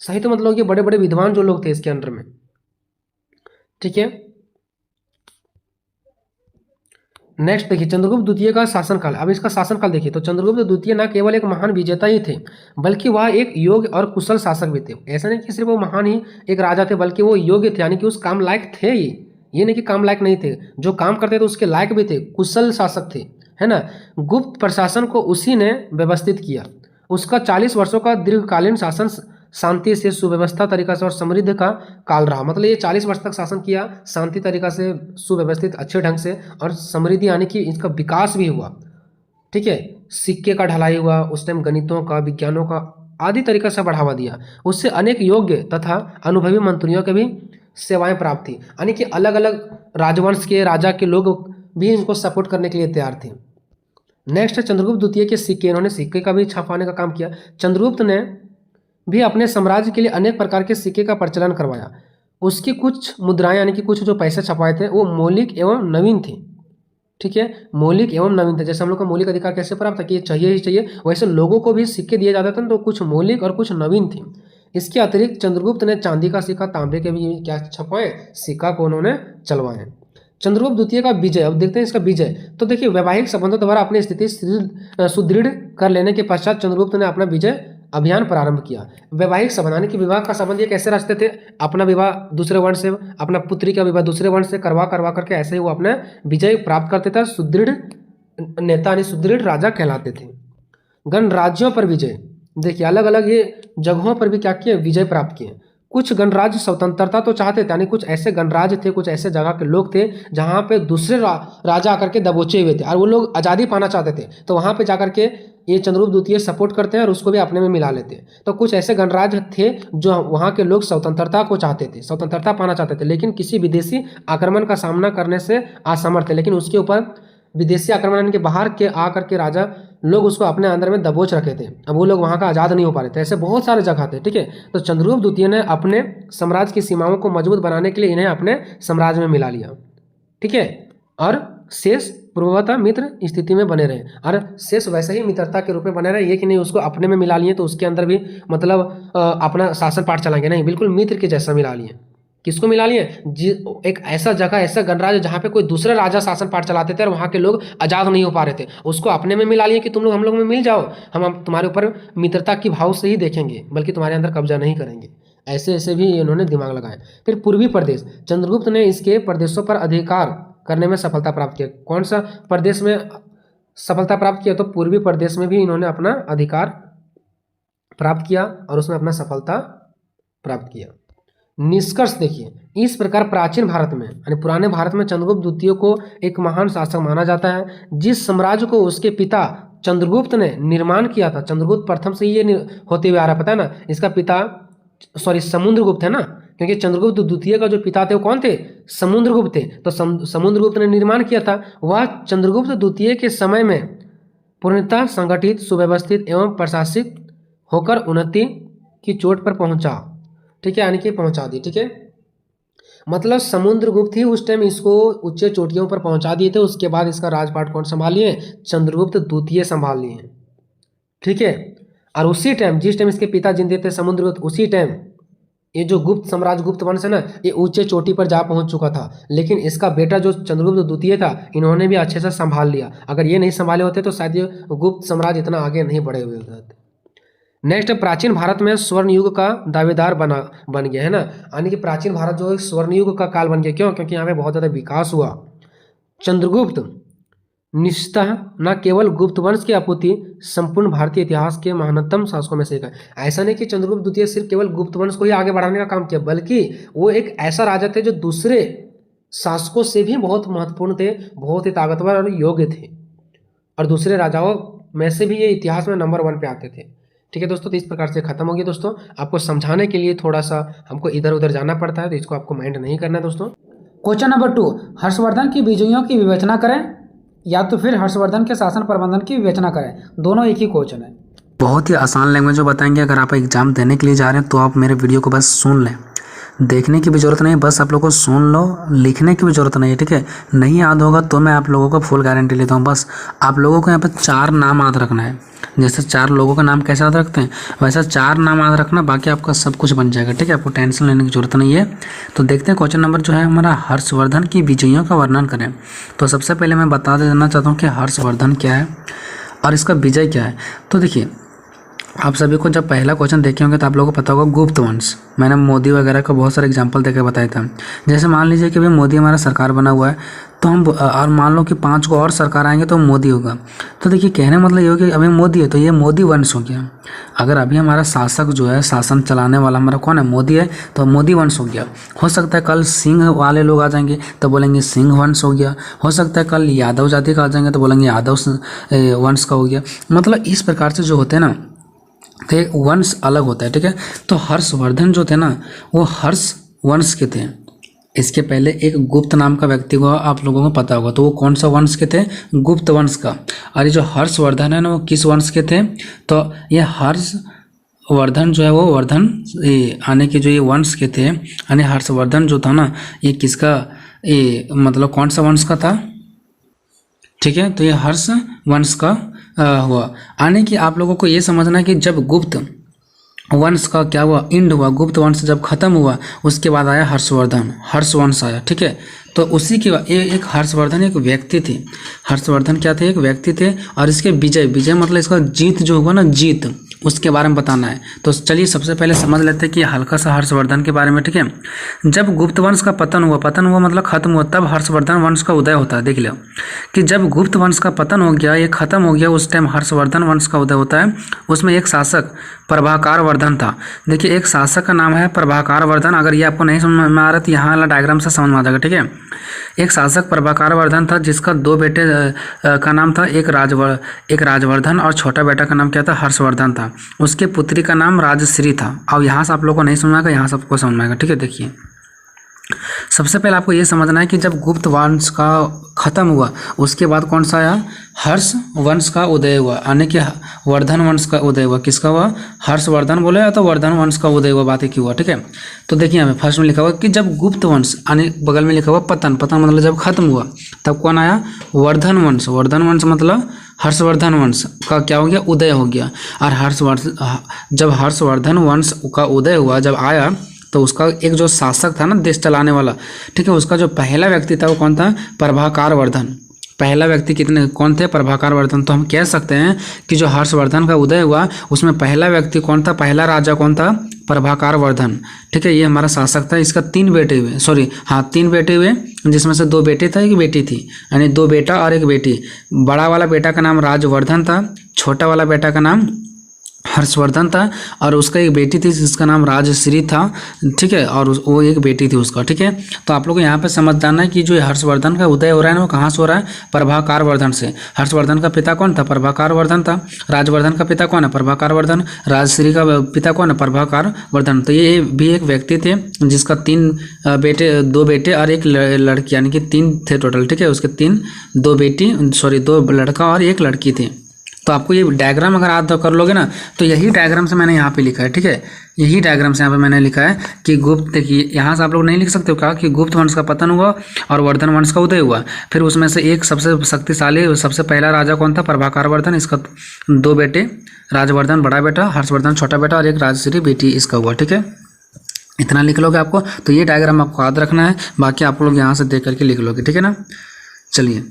साहित्य मतलब कि बड़े बड़े विद्वान जो लोग थे इसके अंडर में। ठीक है, नेक्स्ट देखिए चंद्रगुप्त द्वितीय का शासनकाल। अब इसका शासनकाल देखिए, तो चंद्रगुप्त द्वितीय न केवल एक महान विजेता ही थे, बल्कि वह एक योग्य और कुशल शासक भी थे। ऐसा नहीं कि सिर्फ वो महान ही एक राजा थे, बल्कि वो योग्य थे, यानी कि उस काम लायक थे ही। ये नहीं कि काम लायक नहीं थे, जो काम करते थे उसके लायक भी थे, कुशल शासक थे, है ना। गुप्त प्रशासन को उसी ने व्यवस्थित किया। उसका 40 वर्षों का दीर्घकालीन शासन शांति से, सुव्यवस्था तरीका से और समृद्धि का काल रहा। मतलब ये 40 वर्ष तक शासन किया, शांति तरीका से, सुव्यवस्थित, अच्छे ढंग से, और समृद्धि यानी कि इसका विकास भी हुआ। ठीक है, सिक्के का ढलाई हुआ, उस टाइम गणितों का, विज्ञानों का आदि तरीका से बढ़ावा दिया। उससे अनेक योग्य तथा अनुभवी मंत्रियों के भी सेवाएं प्राप्त थी, यानी कि अलग अलग राजवंश के राजा के लोग भी इनको सपोर्ट करने के लिए तैयार थे। नेक्स्ट है चंद्रगुप्त द्वितीय के सिक्के। इन्होंने सिक्के का भी छापाने का काम किया। चंद्रगुप्त ने भी अपने साम्राज्य के लिए अनेक प्रकार के सिक्के का प्रचलन करवाया। उसकी कुछ मुद्राएं, यानी कि कुछ जो पैसे छपाए थे, वो मौलिक एवं नवीन थी। ठीक है, मौलिक एवं नवीन थे। जैसे हम लोग का मौलिक अधिकार कैसे प्राप्त था कि ये चाहिए ही चाहिए, वैसे लोगों को भी सिक्के दिए जाते थे, तो कुछ मौलिक और कुछ नवीन थी। इसके अतिरिक्त चंद्रगुप्त ने चांदी का सिक्का, तांबे के भी क्या छपवाए, सिक्का को उन्होंने चलवाए। चंद्रगुप्त द्वितीय का विजय। अब देखते हैं इसका विजय। तो देखिए, वैवाहिक संबंधों द्वारा अपनी स्थिति सुदृढ़ कर लेने के पश्चात चंद्रगुप्त ने अपना विजय अभियान प्रारंभ किया। वैवाहिक संबंध, यानी कि विवाह का संबंध ये कैसे रचते थे, अपना विवाह दूसरे वंश से, अपना पुत्री का विवाह दूसरे वंश से करवा करके ऐसे ही वो अपना विजय प्राप्त करते थे। सुदृढ़ नेता यानी सुदृढ़ राजा कहलाते थे। गणराज्यों पर विजय। देखिए, अलग अलग ये जगहों पर भी क्या किए, विजय प्राप्त किए। कुछ गणराज्य स्वतंत्रता तो चाहते थे, यानी कुछ ऐसे गणराज्य थे, कुछ ऐसे जगह के लोग थे जहाँ पे दूसरे राजा आकर के दबोचे हुए थे और वो लोग आज़ादी पाना चाहते थे। तो वहाँ पे जाकर के ये चंद्रगुप्त द्वितीय सपोर्ट करते हैं और उसको भी अपने में मिला लेते हैं। तो कुछ ऐसे गणराज्य थे जो वहाँ के लोग स्वतंत्रता को चाहते थे, स्वतंत्रता पाना चाहते थे, लेकिन किसी विदेशी आक्रमण का सामना करने से असमर्थ थे। लेकिन उसके ऊपर विदेशी आक्रमण के बाहर के आकर के राजा लोग उसको अपने अंदर में दबोच रखे थे। अब वो लोग वहाँ का आज़ाद नहीं हो पा रहे थे। ऐसे बहुत सारे जगह थे, ठीक है। तो चंद्रगुप्त द्वितीय ने अपने साम्राज्य की सीमाओं को मजबूत बनाने के लिए इन्हें अपने साम्राज्य में मिला लिया, ठीक है। और शेष पूर्ववत मित्र स्थिति में बने रहे और शेष वैसे ही मित्रता के रूप में बने रहे। ये कि नहीं उसको अपने में मिला लिए तो उसके अंदर भी मतलब अपना शासन पाठ चलाएंगे, नहीं, बिल्कुल मित्र के जैसा मिला लिए। किसको मिला लिए? एक ऐसा जगह, ऐसा गणराज्य जहाँ पे कोई दूसरे राजा शासन पाठ चलाते थे और वहाँ के लोग आज़ाद नहीं हो पा रहे थे, उसको अपने में मिला लिए कि तुम लोग हम लोग में मिल जाओ, हम तुम्हारे ऊपर मित्रता की भाव से ही देखेंगे, बल्कि तुम्हारे अंदर कब्जा नहीं करेंगे। ऐसे ऐसे भी इन्होंने दिमाग लगाया। फिर पूर्वी प्रदेश, चंद्रगुप्त ने इसके प्रदेशों पर अधिकार करने में सफलता प्राप्त किया। कौन सा प्रदेश में सफलता प्राप्त किया? तो पूर्वी प्रदेश में भी इन्होंने अपना अधिकार प्राप्त किया और उसमें अपना सफलता प्राप्त किया। निष्कर्ष देखिए, इस प्रकार प्राचीन भारत में यानी पुराने भारत में चंद्रगुप्त द्वितीय को एक महान शासक माना जाता है। जिस साम्राज्य को उसके पिता चंद्रगुप्त ने निर्माण किया था, चंद्रगुप्त प्रथम से ये होते हुए आ रहा, पता है ना, इसका पिता समुद्रगुप्त है ना, क्योंकि चंद्रगुप्त द्वितीय का जो पिता थे वो कौन थे? समुद्रगुप्त थे। तो समुद्रगुप्त ने निर्माण किया था। वह चंद्रगुप्त द्वितीय के समय में पूर्णतः संगठित, सुव्यवस्थित एवं प्रशासित होकर उन्नति की चोट पर पहुंचा, ठीक है, यानी कि पहुंचा दी, ठीक है। मतलब समुद्रगुप्त ही उस टाइम इसको उच्च चोटियों पर पहुंचा दिए थे। उसके बाद इसका राजपाट कौन संभाल लिए? चंद्रगुप्त द्वितीय संभाल लिए, ठीक है। और उसी टाइम, जिस टाइम इसके पिता जिंदे थे समुद्रगुप्त, उसी टाइम ये जो गुप्त साम्राज्य, गुप्त वंश है ना, ये ऊंचे चोटी पर जा पहुंच चुका था। लेकिन इसका बेटा जो चंद्रगुप्त द्वितीय था, इन्होंने भी अच्छे से संभाल लिया। अगर ये नहीं संभाले होते तो शायद ये गुप्त साम्राज्य इतना आगे नहीं बढ़े हुए होते। नेक्स्ट, प्राचीन भारत में स्वर्ण युग का दावेदार बन गया है ना, यानी कि प्राचीन भारत जो स्वर्ण युग का काल बन गया। क्यों? क्योंकि यहाँ पे बहुत ज़्यादा विकास हुआ। चंद्रगुप्त निश्चितः न केवल गुप्त वंश की आपूर्ति संपूर्ण भारतीय इतिहास के महानतम शासकों में से एक है। ऐसा नहीं कि चंद्रगुप्त द्वितीय सिर्फ केवल गुप्त वंश को ही आगे बढ़ाने का काम किया, बल्कि वो एक ऐसा राजा थे जो दूसरे शासकों से भी बहुत महत्वपूर्ण थे, बहुत ही ताकतवर और योग्य थे, और दूसरे राजाओं में से भी ये इतिहास में नंबर 1 पे आते थे, ठीक है दोस्तों। तो इस प्रकार से खत्म हो गया दोस्तों। आपको समझाने के लिए थोड़ा सा हमको इधर उधर जाना पड़ता है, तो इसको आपको माइंड नहीं करना है दोस्तों। क्वेश्चन नंबर 2, हर्षवर्धन की विजयों की विवेचना करें या तो फिर हर्षवर्धन के शासन प्रबंधन की विवेचना करें। दोनों एक ही क्वेश्चन है। बहुत ही आसान लैंग्वेज में बताएंगे। अगर आप एग्जाम देने के लिए जा रहे हैं तो आप मेरे वीडियो को बस सुन लें, देखने की भी ज़रूरत नहीं, बस आप लोगों को सुन लो, लिखने की भी ज़रूरत नहीं है, ठीक है। नहीं याद होगा तो मैं आप लोगों को फुल गारंटी लेता हूँ। बस आप लोगों को यहाँ पर 4 नाम याद रखना है। जैसे 4 लोगों का नाम कैसे याद रखते हैं, वैसा 4 नाम याद रखना, बाकी आपका सब कुछ बन जाएगा, ठीक है। आपको टेंशन लेने की ज़रूरत नहीं है। तो देखते हैं क्वेश्चन नंबर जो है हमारा, हर्षवर्धन की विजयों का वर्णन करें। तो सबसे पहले मैं बता देना चाहता हूँ कि हर्षवर्धन क्या है और इसका विजय क्या है। तो देखिए, आप सभी को जब पहला क्वेश्चन देखे होंगे तो आप लोगों को पता होगा गुप्त वंश। मैंने मोदी वगैरह का बहुत सारे एग्जांपल देकर बताया था। जैसे मान लीजिए कि भाई मोदी हमारा सरकार बना हुआ है, तो हम और मान लो कि 5 को और सरकार आएंगे तो मोदी होगा। तो देखिए, कहने मतलब ये हो कि अभी मोदी है तो ये मोदी वंश हो गया। अगर अभी हमारा शासक जो है, शासन चलाने वाला हमारा कौन है? मोदी है, तो मोदी वंश हो गया। हो सकता है कल सिंह वाले लोग आ जाएंगे तो बोलेंगे सिंह वंश हो गया। हो सकता है कल यादव जाति का आ जाएंगे तो बोलेंगे यादव वंश का हो गया। मतलब इस प्रकार से जो होते हैं ना, तो एक वंश अलग होता है, ठीक है। तो हर्षवर्धन जो थे ना, वो हर्ष वंश के थे। इसके पहले एक गुप्त नाम का व्यक्ति को आप लोगों को पता होगा, तो वो कौन सा वंश के थे? गुप्त वंश का। और ये जो हर्षवर्धन है ना, वो किस वंश के थे? तो ये हर्षवर्धन जो है वो वर्धन आने के जो ये वंश के थे, यानी हर्षवर्धन जो था ना, ये किसका, ये मतलब कौन सा वंश का था, ठीक है। तो ये हर्ष वंश का हुआ। आने की आप लोगों को ये समझना है कि जब गुप्त वंश का क्या हुआ, इंड हुआ, गुप्त वंश जब खत्म हुआ, उसके बाद आया हर्षवर्धन, हर्षवंश आया, ठीक है। तो उसी के बाद एक हर्षवर्धन एक व्यक्ति थे। हर्षवर्धन क्या थे? एक व्यक्ति थे। और इसके विजय, विजय मतलब इसका जीत जो हुआ ना, जीत, उसके बारे में बताना है। तो चलिए सबसे पहले समझ लेते हैं कि हल्का सा हर्षवर्धन के बारे में, ठीक है। जब गुप्त वंश का पतन हुआ मतलब खत्म हुआ, तब हर्षवर्धन वंश का उदय होता है। देख लो कि जब गुप्त वंश का पतन हो गया, ये खत्म हो गया, उस टाइम हर्षवर्धन वंश का उदय होता है। उसमें एक शासक प्रभाकर वर्धन था। देखिए एक शासक का नाम है प्रभाकर वर्धन। अगर ये आपको नहीं समझ में आ रहा तो यहाँ वाला डायग्राम से समझ में आ जाएगा, ठीक है। एक शासक प्रभाकर वर्धन था जिसका 2 बेटे का नाम था, एक राजवर्धन और छोटा बेटा का नाम क्या था, हर्षवर्धन था। उसके पुत्री का नाम राजश्री था। अब यहाँ से आप लोगों को नहीं समझ आएगा, यहाँ से आपको समझ में आएगा, ठीक है। देखिए सबसे पहले आपको ये समझना है कि जब गुप्त वंश का खत्म हुआ उसके बाद कौन सा आया, हर्ष वंश का उदय हुआ, यानी कि वर्धन वंश का उदय हुआ। किसका हुआ, हर्षवर्धन बोले या तो वर्धन वंश का उदय हुआ, बात एक ही हुआ, ठीक है। तो देखिए हमें फर्स्ट में लिखा हुआ कि जब गुप्त वंश, यानी बगल में लिखा हुआ पतन मतलब जब खत्म हुआ तब कौन आया, वर्धन वंश मतलब हर्षवर्धन वंश का क्या हो गया, उदय हो गया। और जब हर्षवर्धन वंश का उदय हुआ, जब आया तो उसका एक जो शासक था ना देश चलाने वाला, ठीक है, उसका जो पहला व्यक्ति था वो कौन था, प्रभाकर वर्धन। पहला व्यक्ति कौन थे, प्रभाकर वर्धन। तो हम कह सकते हैं कि जो हर्षवर्धन का उदय हुआ उसमें पहला व्यक्ति कौन था, पहला राजा कौन था, प्रभाकर वर्धन, ठीक है। ये हमारा शासक था। इसका 3 बेटे हुए, 3 बेटे हुए, जिसमें से 2 बेटे थे, 1 बेटी थी, यानी 2 बेटा और 1 बेटी। बड़ा वाला बेटा का नाम राजवर्धन था, छोटा वाला बेटा का नाम हर्षवर्धन था, और उसका एक बेटी थी जिसका नाम राजश्री था, ठीक है, और वो एक बेटी थी उसका, ठीक है। तो आप लोग को यहाँ पे समझ जाना है कि जो हर्षवर्धन का उदय हो रहा है ना वो कहाँ से हो रहा है, प्रभाकर वर्धन से। हर्षवर्धन का पिता कौन था, प्रभाकर वर्धन था। राजवर्धन का पिता कौन है, प्रभाकर वर्धन। राजश्री का पिता कौन है, प्रभाकर वर्धन। तो ये भी एक व्यक्ति थे जिसका 3 बेटे, 2 बेटे और 1 लड़की, यानी कि 3 थे टोटल, ठीक है। उसके 2 लड़का और 1 लड़की थी। तो आपको ये डायग्राम अगर आप कर लोगे ना तो यही डायग्राम से मैंने यहाँ पे लिखा है, ठीक है। यही डायग्राम से यहाँ पे मैंने लिखा है कि गुप्त, देखिए यहाँ से आप लोग नहीं लिख सकते हो, कहा कि गुप्त वंश का पतन हुआ और वर्धन वंश का उदय हुआ। फिर उसमें से एक सबसे शक्तिशाली, सबसे पहला राजा कौन था, प्रभाकर वर्धन। इसका 2 बेटे, राजवर्धन बड़ा बेटा, हर्षवर्धन छोटा बेटा और 1 राजश्री बेटी इसका हुआ, ठीक है। इतना लिख लोगे आपको, तो ये डायग्राम आपको याद रखना है, बाकी आप लोग यहाँ से देख करके लिख लोगे, ठीक है ना। चलिए,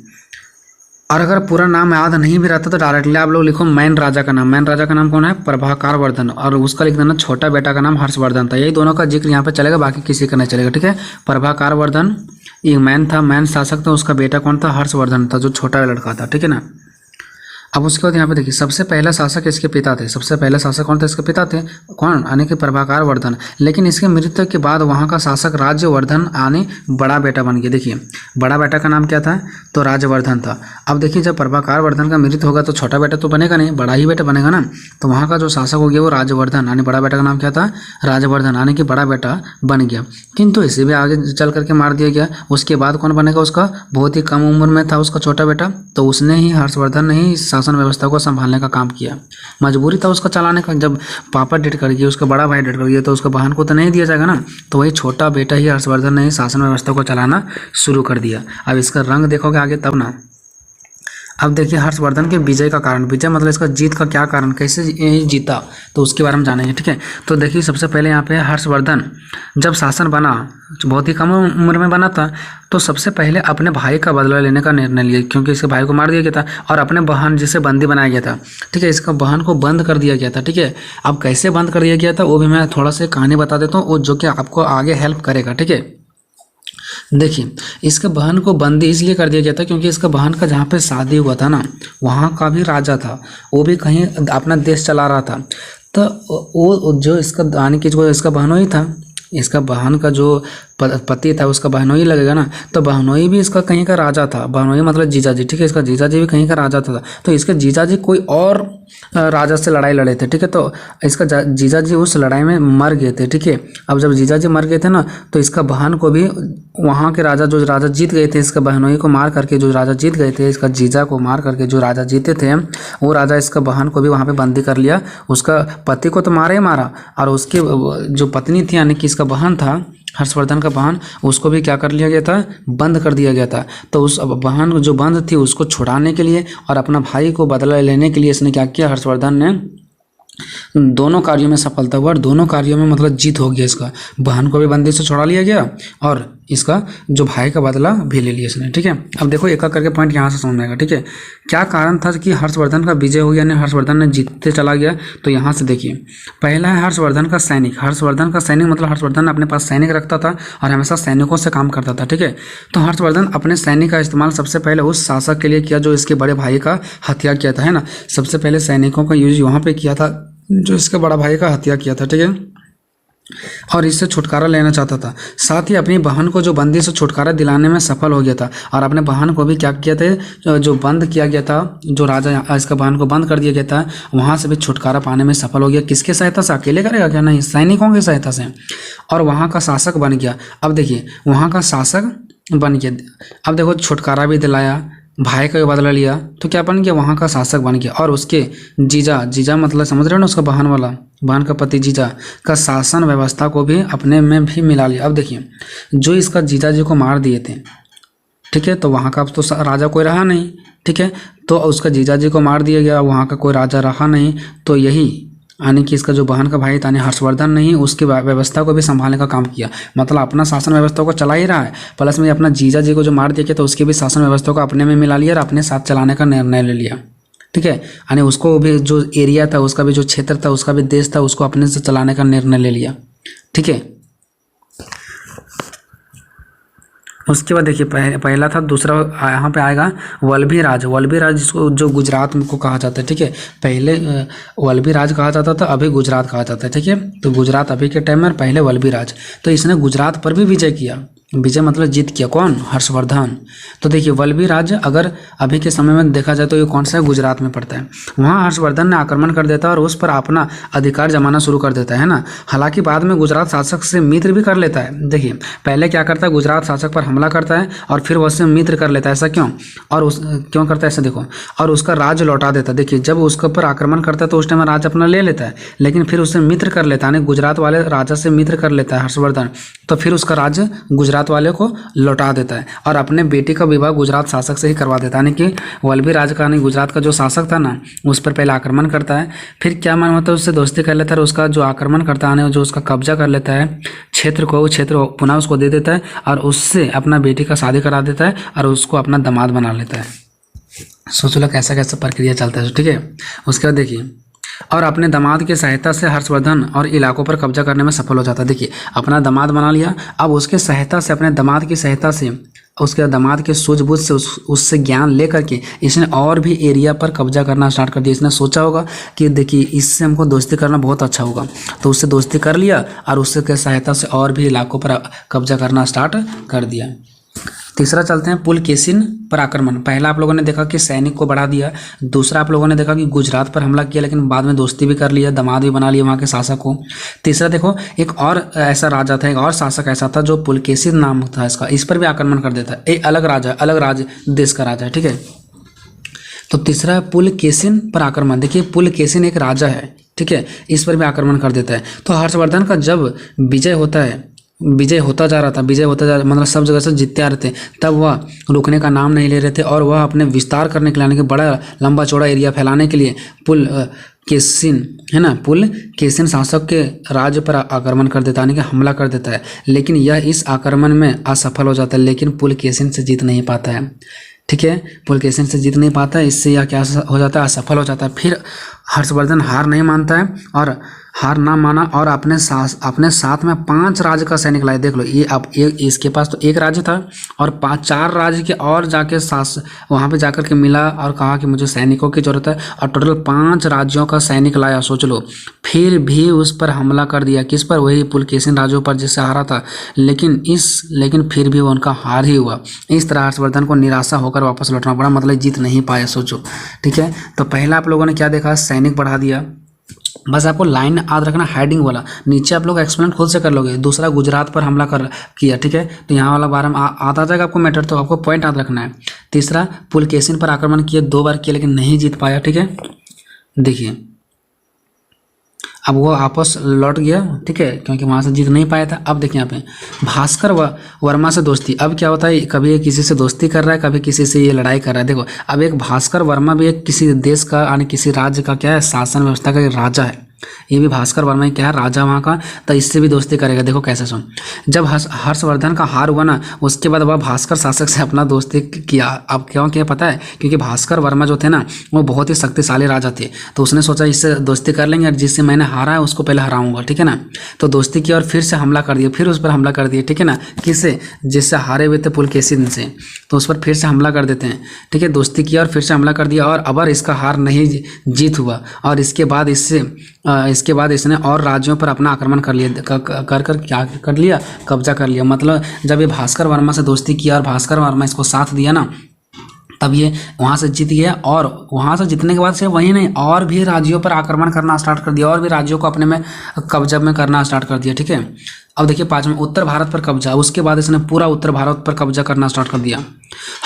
और अगर पूरा नाम याद नहीं भी रहता तो डायरेक्टली आप लोग लिखो मैन राजा का नाम। मैन राजा का नाम कौन है, प्रभाकर वर्धन, और उसका लिख देना छोटा बेटा का नाम हर्षवर्धन था। यही दोनों का जिक्र यहाँ पे चलेगा, बाकी किसी का नहीं चलेगा, ठीक है। प्रभाकर वर्धन एक मैन था, मैन शासक था, उसका बेटा कौन था, हर्षवर्धन था, जो छोटा लड़का था, ठीक है ना। अब उसके बाद यहाँ पे देखिए सबसे पहला शासक इसके पिता थे। सबसे पहला शासक कौन था, इसके पिता थे, कौन, यानी कि प्रभाकर वर्धन। लेकिन इसके मृत्यु के बाद वहाँ का शासक राज्यवर्धन यानी बड़ा बेटा बन गया। देखिए बड़ा बेटा का नाम क्या था, तो राजवर्धन था। अब देखिए जब प्रभाकर वर्धन का मृत्यु होगा तो छोटा बेटा तो बनेगा नहीं, बड़ा ही बेटा बनेगा ना। तो वहाँ का जो शासक हो गया वो राजवर्धन, यानी बड़ा बेटा का नाम क्या था, राजवर्धन, यानी कि बड़ा बेटा बन गया। किंतु इसे भी आगे चल करके मार दिया गया। उसके बाद कौन बनेगा, उसका बहुत ही कम उम्र में था उसका छोटा बेटा, तो उसने ही, हर्षवर्धन ने ही शासन व्यवस्था को संभालने का काम किया। मजबूरी था उसका चलाने का। जब पापा डेट कर गए, उसका बड़ा भाई डेट कर गया, तो उसका बहन को तो नहीं दिया जाएगा ना। तो वही छोटा बेटा ही हर्षवर्धन ने ही शासन व्यवस्था को चलाना शुरू कर दिया। अब इसका रंग देखोगे आगे तब ना। अब देखिए हर्षवर्धन के विजय का कारण, विजय मतलब इसका जीत का क्या कारण, कैसे जीता, तो उसके बारे में जानेंगे, ठीक है। तो देखिए सबसे पहले यहाँ पे हर्षवर्धन जब शासन बना, बहुत ही कम उम्र में बना था, तो सबसे पहले अपने भाई का बदला लेने का निर्णय लिया, क्योंकि इसके भाई को मार दिया गया था, और अपने बहन जिसे बंदी बनाया गया था, ठीक है, इसका बहन को बंद कर दिया गया था, ठीक है। अब कैसे बंद कर दिया गया था वो भी मैं थोड़ा सा कहानी बता देता हूँ, जो कि आपको आगे हेल्प करेगा, ठीक है। देखिए इसके बहन को बंदी इसलिए कर दिया गया था क्योंकि इसका बहन का जहाँ पे शादी हुआ था ना, वहाँ का भी राजा था, वो भी कहीं अपना देश चला रहा था। तो वो जो इसका यानी कि जो इसका बहनोई था, इसका बहन का जो पति था उसका बहनोई लगेगा ना, तो बहनोई भी इसका कहीं का राजा था। बहनोई मतलब जीजाजी, ठीक है, इसका जीजाजी भी कहीं का राजा था। तो इसके जीजाजी कोई और राजा से लड़ाई लड़े थे, ठीक है। तो इसका जीजाजी उस लड़ाई में मर गए थे, ठीक है। अब जब जीजाजी मर गए थे ना, तो इसका बहन को भी वहाँ के राजा, जो राजा जीत गए थे, इसका बहनोई को मार करके जो राजा जीत गए थे, इसका जीजा को मार करके जो राजा जीते थे, वो राजा इसका बहन को भी वहाँ पे बंदी कर लिया। उसका पति को तो मारा ही मारा, और उसकी जो पत्नी थी यानी कि इसका बहन था, हर्षवर्धन का बहन, उसको भी क्या कर लिया गया था, बंद कर दिया गया था। तो उस बहन जो बंद थी उसको छुड़ाने के लिए और अपना भाई को बदला लेने के लिए इसने क्या किया, हर्षवर्धन ने दोनों कार्यों में सफलता हुआ, और दोनों कार्यों में मतलब जीत हो गया। इसका बहन को भी बंदी से छुड़ा लिया गया और इसका जो भाई का बदला भी ले लिया इसने, ठीक है। अब देखो एक एक करके पॉइंट यहाँ से समझ में आएगा, ठीक है। क्या कारण था कि हर्षवर्धन का विजय हो गया, यानी हर्षवर्धन ने जीतते चला गया? तो यहाँ से देखिए, पहला है हर्षवर्धन का सैनिक। हर्षवर्धन का सैनिक मतलब हर्षवर्धन अपने पास सैनिक रखता था और हमेशा सैनिकों से काम करता था, ठीक है। तो हर्षवर्धन अपने सैनिक का इस्तेमाल सबसे पहले उस शासक के लिए किया जो इसके बड़े भाई का हत्या किया था, है ना। सबसे पहले सैनिकों का यूज वहाँ पे किया था जो इसके बड़ा भाई का हत्या किया था, ठीक है, और इससे छुटकारा लेना चाहता था। साथ ही अपनी बहन को जो बंदी से छुटकारा दिलाने में सफल हो गया था और अपने बहन को भी क्या किया था, जो बंद किया गया था, जो राजा इसका बहन को बंद कर दिया गया था, वहाँ से भी छुटकारा पाने में सफल हो गया। किसके सहायता से? अकेले करेगा क्या? नहीं, सैनिकों की सहायता से। और वहाँ का शासक बन गया। अब देखिए वहाँ का शासक बन गया। अब देखो छुटकारा भी दिलाया, भाई का भी बदला लिया, तो क्या बन गया? वहाँ का शासक बन गया। और उसके जीजा मतलब समझ रहे हो ना, उसका बहन वाला, बहन का पति जीजा का शासन व्यवस्था को भी अपने में भी मिला लिया। अब देखिए जो इसका जीजा जी को मार दिए थे, ठीक है, तो वहाँ का अब तो राजा कोई रहा नहीं, ठीक है, तो उसका जीजा जी को मार दिया गया, वहाँ का कोई राजा रहा नहीं। तो यही यानी कि इसका जो बहन का भाई था यानी हर्षवर्धन ने ही उसकी व्यवस्था को भी संभालने का काम किया। मतलब अपना शासन व्यवस्था को चला ही रहा है, प्लस में अपना जीजा जी को जो मार दिया तो उसकी भी शासन व्यवस्था को अपने में मिला लिया और अपने साथ चलाने का निर्णय ले लिया, ठीक है। यानी उसको भी जो एरिया था, उसका भी जो क्षेत्र था, उसका भी देश था, उसको अपने से चलाने का निर्णय ले लिया, ठीक है। उसके बाद देखिए पहला था, दूसरा यहाँ पे आएगा वल्लभी राज। वल्लभी राज जिसको जो गुजरात को कहा जाता है, ठीक है। पहले वल्लभी राज कहा जाता था, अभी गुजरात कहा जाता है, ठीक है। तो गुजरात अभी के टाइम में, पहले वल्लभी राज। तो इसने गुजरात पर भी विजय किया। विजय मतलब जीत किया, कौन? हर्षवर्धन। तो देखिए वल्लभी राज अगर अभी के समय में देखा जाए तो ये कौन सा है? गुजरात में पड़ता है। वहाँ हर्षवर्धन ने आक्रमण कर देता है और उस पर अपना अधिकार जमाना शुरू कर देता है ना। हालांकि बाद में गुजरात शासक से मित्र भी कर लेता है। देखिए पहले क्या करता है, गुजरात शासक पर हमला करता है और फिर वो उससे मित्र कर लेता है। ऐसा क्यों? और क्यों करता है ऐसा देखो, और उसका राज्य लौटा देता है। देखिए जब उसके ऊपर आक्रमण करता है तो उस टाइम राज्य अपना ले लेता है, लेकिन फिर उससे मित्र कर लेता है, गुजरात वाले राजा से मित्र कर लेता है हर्षवर्धन। तो फिर उसका राज्य गुजरात वाले को लौटा देता है और अपने बेटी का विवाह गुजरात शासक से ही करवा देता है। यानी कि वल्लभी राज का, गुजरात का जो शासक था ना, उस पर पहले आक्रमण करता है, फिर क्या मालूम होता है उससे दोस्ती कर लेता है, उसका जो आक्रमण करता है, जो उसका कब्जा कर लेता है क्षेत्र को, वो क्षेत्र पुनः उसको दे देता है और उससे अपना बेटी का शादी करा देता है और उसको अपना दामाद बना लेता है। सोच लो कैसा कैसा प्रक्रिया चलता है, ठीक है। उसके बाद देखिए, और अपने दामाद की सहायता से हर्षवर्धन और इलाकों पर कब्जा करने में सफल हो जाता है। देखिए अपना दामाद बना लिया, अब उसके सहायता से, अपने दामाद की सहायता से, उसके दामाद के सूझबूझ से, उससे ज्ञान लेकर के इसने और भी एरिया पर कब्जा करना स्टार्ट कर दिया। इसने सोचा होगा कि देखिए इससे हमको दोस्ती करना बहुत अच्छा होगा, तो उससे दोस्ती कर लिया और उसके सहायता से और भी इलाकों पर कब्जा करना स्टार्ट कर दिया। तीसरा चलते हैं पुलकेशिन पर आक्रमण। पहला आप लोगों ने देखा कि सैनिक को बढ़ा दिया, दूसरा आप लोगों ने देखा कि गुजरात पर हमला किया लेकिन बाद में दोस्ती भी कर लिया, दामाद भी बना लिया वहाँ के शासक को। तीसरा देखो एक और ऐसा राजा था, एक और शासक ऐसा था जो पुलकेशिन नाम था इसका, इस पर भी आक्रमण कर देता है। एक अलग राजा, अलग राज देश का राजा है, ठीक है। तो तीसरा पुलकेशिन पर आक्रमण। देखिए पुलकेशिन एक राजा है, ठीक है, इस पर भी आक्रमण कर देता है। तो हर्षवर्धन का जब विजय होता है, विजय होता जा रहा था, मतलब सब जगह से जीतते आ रहे थे, तब वह रुकने का नाम नहीं ले रहे थे और वह अपने विस्तार करने के लिए, यानी कि बड़ा लंबा चौड़ा एरिया फैलाने के लिए पुलकेशिन, है ना, पुलकेशिन शासक के राज्य पर आक्रमण कर देता है, यानी कि हमला कर देता है। लेकिन यह इस आक्रमण में असफल हो जाता है, लेकिन पुलकेशिन से जीत नहीं पाता है, ठीक है। पुलकेशिन से जीत नहीं पाता है, इससे यह क्या हो जाता है? असफल हो जाता है। फिर हर्षवर्धन हार नहीं मानता है और हार ना माना और अपने साथ में 5 राज्य का सैनिक लाए। देख लो ये अब इसके पास तो एक राज्य था और 4 राज्य के और जाके वहाँ पे जाकर के मिला और कहा कि मुझे सैनिकों की जरूरत है और टोटल 5 राज्यों का सैनिक लाया। सोच लो, फिर भी उस पर हमला कर दिया। किस पर? वही पुलकेशिन राज्यों पर जिससे हारा था, लेकिन फिर भी उनका हार ही हुआ। इस तरह हर्षवर्धन को निराशा होकर वापस लौटना पड़ा, मतलब जीत नहीं पाया। सोचो, ठीक है। तो पहला आप लोगों ने क्या देखा? सैनिक बढ़ा दिया। बस आपको लाइन याद रखना, हेडिंग वाला, नीचे आप लोग एक्सप्लेन खुद से कर लोगे। दूसरा गुजरात पर हमला किया, ठीक है, तो यहाँ वाला बारे में आता जाएगा आपको मैटर, तो आपको पॉइंट याद रखना है। तीसरा पुलकेशिन पर आक्रमण किया, 2 बार किया लेकिन नहीं जीत पाया, ठीक है। देखिए अब वो आपस लौट गया, ठीक है, क्योंकि वहाँ से जीत नहीं पाया था। अब देखिए यहाँ पे भास्कर वर्मा से दोस्ती। अब क्या होता है, कभी ये किसी से दोस्ती कर रहा है, कभी किसी से ये लड़ाई कर रहा है। देखो अब एक भास्कर वर्मा भी एक किसी देश का यानी किसी राज्य का क्या है, शासन व्यवस्था का राजा है, ये भी भास्कर वर्मा ही क्या है, राजा वहाँ का, तो इससे भी दोस्ती करेगा। देखो कैसे सुन, जब हर्षवर्धन का हार हुआ ना, उसके बाद वह भास्कर शासक से अपना दोस्ती किया। अब क्यों किया पता है? क्योंकि भास्कर वर्मा जो थे ना, वो बहुत ही शक्तिशाली राजा थे, तो उसने सोचा इससे दोस्ती कर लेंगे और जिससे मैंने हारा है उसको पहले हराऊंगा, ठीक है ना। तो दोस्ती की और फिर से हमला कर दिया, फिर उस पर हमला कर दिया, ठीक है ना। किससे? जिससे हारे हुए थे पुलकेशिन से, तो उस पर फिर से हमला कर देते हैं, ठीक है। दोस्ती किया और फिर से हमला कर दिया, और अबर इसका हार नहीं जीत हुआ, और इसके बाद इसने और राज्यों पर अपना आक्रमण कर लिया, क्या कर लिया? कब्जा कर लिया। मतलब जब ये भास्कर वर्मा से दोस्ती किया और भास्कर वर्मा इसको साथ दिया ना, तब ये वहाँ से जीत गया, और वहाँ से जीतने के बाद से वही नहीं, और भी राज्यों पर आक्रमण करना स्टार्ट कर दिया, और भी राज्यों को अपने में कब्जा में करना स्टार्ट कर दिया, ठीक है। अब देखिए 5वां, उत्तर भारत पर कब्जा। उसके बाद इसने पूरा उत्तर भारत पर कब्जा करना स्टार्ट कर दिया।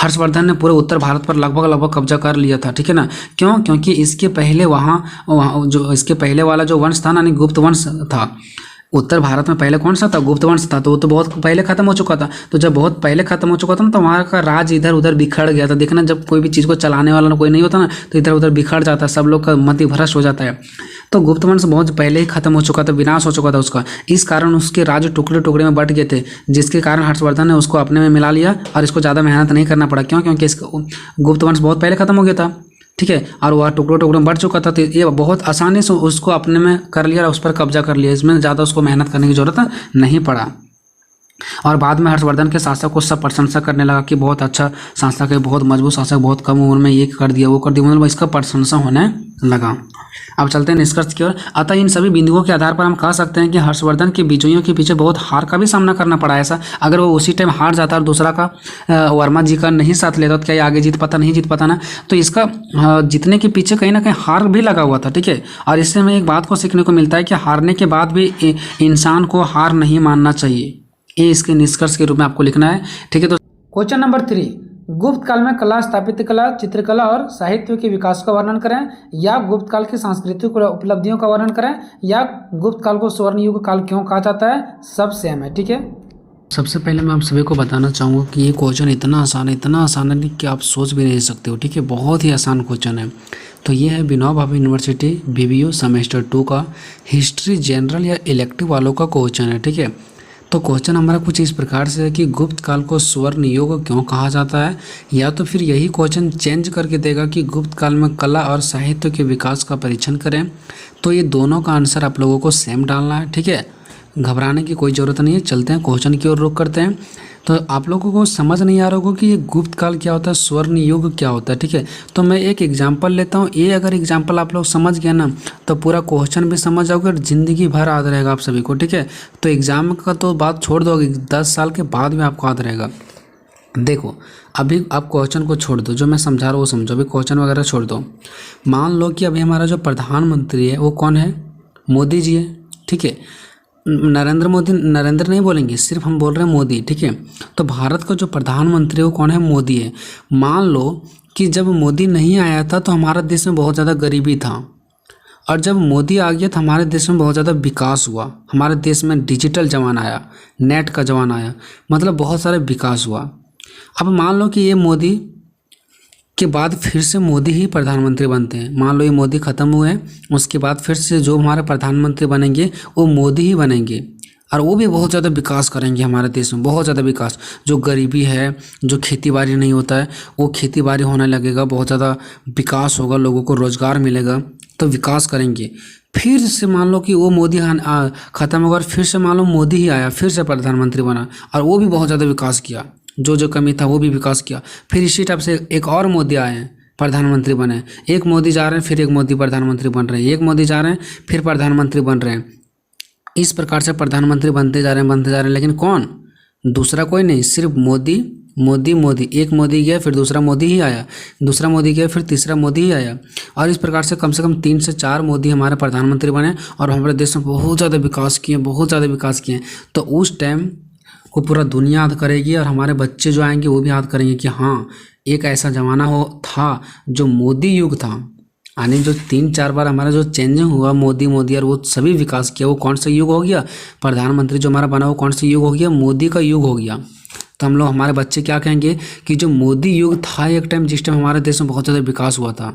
हर्षवर्धन ने पूरे उत्तर भारत पर लगभग कब्जा कर लिया था, ठीक है ना। क्यों? क्योंकि इसके पहले वहाँ जो इसके पहले वाला जो वंश था ना, यानी गुप्त वंश था। उत्तर भारत में पहले कौन सा था? गुप्त वंश था, तो वो तो बहुत पहले खत्म हो चुका था। तो जब बहुत पहले खत्म हो चुका था ना, तो वहाँ का राज इधर उधर बिखर गया था। देखना, जब कोई भी चीज़ को चलाने वाला कोई नहीं होता ना, तो इधर उधर बिखर जाता है, सब लोग का मति भ्रष्ट हो जाता है। तो गुप्त वंश बहुत पहले ही खत्म हो चुका था, विनाश हो चुका था उसका। इस कारण उसके राज्य टुकड़े टुकड़े में बट गए थे, जिसके कारण हर्षवर्धन ने उसको अपने में मिला लिया, और इसको ज़्यादा मेहनत नहीं करना पड़ा। क्यों? क्योंकि इसका गुप्त वंश बहुत पहले खत्म हो गया था, ठीक है, और वह टुकड़ों टुकड़ों में बढ़ चुका था, तो ये बहुत आसानी से उसको अपने में कर लिया और उस पर कब्जा कर लिया। इसमें ज़्यादा उसको मेहनत करने की जरूरत नहीं पड़ा। और बाद में हर्षवर्धन के शासक को सब प्रशंसा करने लगा कि बहुत अच्छा शासक है, बहुत मजबूत शासक, बहुत कम उम्र में ये कर दिया, वो कर दिया, मतलब इसका प्रशंसा होने लगा। अब चलते हैं निष्कर्ष की ओर। अतः इन सभी बिंदुओं के आधार पर हम कह सकते हैं कि हर्षवर्धन के विजयों के पीछे बहुत हार का भी सामना करना पड़ा। ऐसा अगर वो उसी टाइम हार जाता और दूसरा का वर्मा जी का नहीं साथ लेता, तो क्या ये आगे जीत पाता? नहीं जीत पाता ना। तो इसका जीतने के पीछे कहीं ना कहीं हार भी लगा हुआ था, ठीक है। और इससे हमें एक बात को सीखने को मिलता है कि हारने के बाद भी इंसान को हार नहीं मानना चाहिए। ये इसके निष्कर्ष के रूप में आपको लिखना है, ठीक है। तो क्वेश्चन नंबर 3, गुप्त काल में कला, स्थापत्य कला, चित्रकला और साहित्य के विकास का वर्णन करें, या गुप्त काल की सांस्कृतिक उपलब्धियों का वर्णन करें, या गुप्त काल को स्वर्ण युग काल क्यों कहा जाता है। सब सेम है, ठीक है। सबसे पहले मैं आप सभी को बताना चाहूँगा कि ये क्वेश्चन इतना आसान है कि आप सोच भी नहीं सकते हो, ठीक है। बहुत ही आसान क्वेश्चन है। तो ये है Vinoba Bhave university BBO semester 2 का हिस्ट्री जनरल या इलेक्टिव वालों का क्वेश्चन है, ठीक है। तो क्वेश्चन हमारा कुछ इस प्रकार से है कि गुप्त काल को स्वर्ण युग क्यों कहा जाता है, या तो फिर यही क्वेश्चन चेंज करके देगा कि गुप्त काल में कला और साहित्य के विकास का परीक्षण करें। तो ये दोनों का आंसर आप लोगों को सेम डालना है, ठीक है। घबराने की कोई ज़रूरत नहीं है। चलते हैं क्वेश्चन की ओर रुख करते हैं। तो आप लोगों को समझ नहीं आ रहा होगा कि ये गुप्त काल क्या होता है, स्वर्ण युग क्या होता है, ठीक है। तो मैं एक एग्जांपल लेता हूँ। ये अगर एग्जांपल आप लोग समझ गए ना, तो पूरा क्वेश्चन भी समझ जाओगे और ज़िंदगी भर याद रहेगा आप सभी को, ठीक है। तो एग्जाम का तो बात छोड़ दो, 10 साल के बाद भी आपको याद रहेगा। देखो अभी आप क्वेश्चन को छोड़ दो, जो मैं समझा रहा हूँ वो समझो, अभी क्वेश्चन वगैरह छोड़ दो। मान लो कि अभी हमारा जो प्रधानमंत्री है वो कौन है? मोदी जी है, ठीक है। नरेंद्र मोदी, नरेंद्र नहीं बोलेंगे, सिर्फ हम बोल रहे हैं मोदी, ठीक है। तो भारत का जो प्रधानमंत्री है वो कौन है? मोदी है। मान लो कि जब मोदी नहीं आया था तो हमारे देश में बहुत ज़्यादा गरीबी था, और जब मोदी आ गया तो हमारे देश में बहुत ज़्यादा विकास हुआ। हमारे देश में डिजिटल ज़माना आया, नेट का ज़माना आया, मतलब बहुत सारे विकास हुआ। अब मान लो कि ये मोदी के बाद फिर से मोदी ही प्रधानमंत्री बनते हैं। मान लो ये मोदी ख़त्म हुए हैं, उसके बाद फिर से जो हमारे प्रधानमंत्री बनेंगे वो मोदी ही बनेंगे, और वो भी बहुत ज़्यादा विकास करेंगे हमारे देश में, बहुत ज़्यादा विकास। जो गरीबी है, जो खेती बाड़ी नहीं होता है, वो खेती बाड़ी होने लगेगा, बहुत ज़्यादा विकास होगा, लोगों को रोज़गार मिलेगा, तो विकास करेंगे। फिर से मान लो कि वो मोदी ख़त्म होगा और फिर से मान लो मोदी ही आया, फिर से प्रधानमंत्री बना, और वो भी बहुत ज़्यादा विकास किया, जो कमी था वो भी विकास किया। फिर इसी टाइप से एक और मोदी आए हैं, प्रधानमंत्री बने। एक मोदी जा रहे हैं, फिर एक मोदी प्रधानमंत्री बन रहे हैं, एक मोदी जा रहे हैं, फिर प्रधानमंत्री बन रहे हैं। इस प्रकार से प्रधानमंत्री बनते जा रहे हैं, लेकिन कौन? दूसरा कोई नहीं, सिर्फ मोदी मोदी मोदी। एक मोदी गया, फिर दूसरा मोदी ही आया, दूसरा मोदी गया, फिर तीसरा मोदी ही आया, और इस प्रकार से कम 3 से 4 मोदी हमारे प्रधानमंत्री बने, और हमारे देश में बहुत ज़्यादा विकास किए, बहुत ज़्यादा विकास किए। तो उस टाइम को पूरा दुनिया याद करेगी, और हमारे बच्चे जो आएंगे वो भी याद करेंगे कि हाँ, एक ऐसा ज़माना था जो मोदी युग था। यानी जो 3-4 बार हमारा जो चेंजिंग हुआ, मोदी और वो सभी विकास किया, वो कौन सा युग हो गया? प्रधानमंत्री जो हमारा बना वो कौन सा युग हो गया? मोदी का युग हो गया। तो हम लोग, हमारे बच्चे क्या कहेंगे कि जो मोदी युग था एक टाइम, जिस टाइम हमारे देश में बहुत ज़्यादा विकास हुआ था,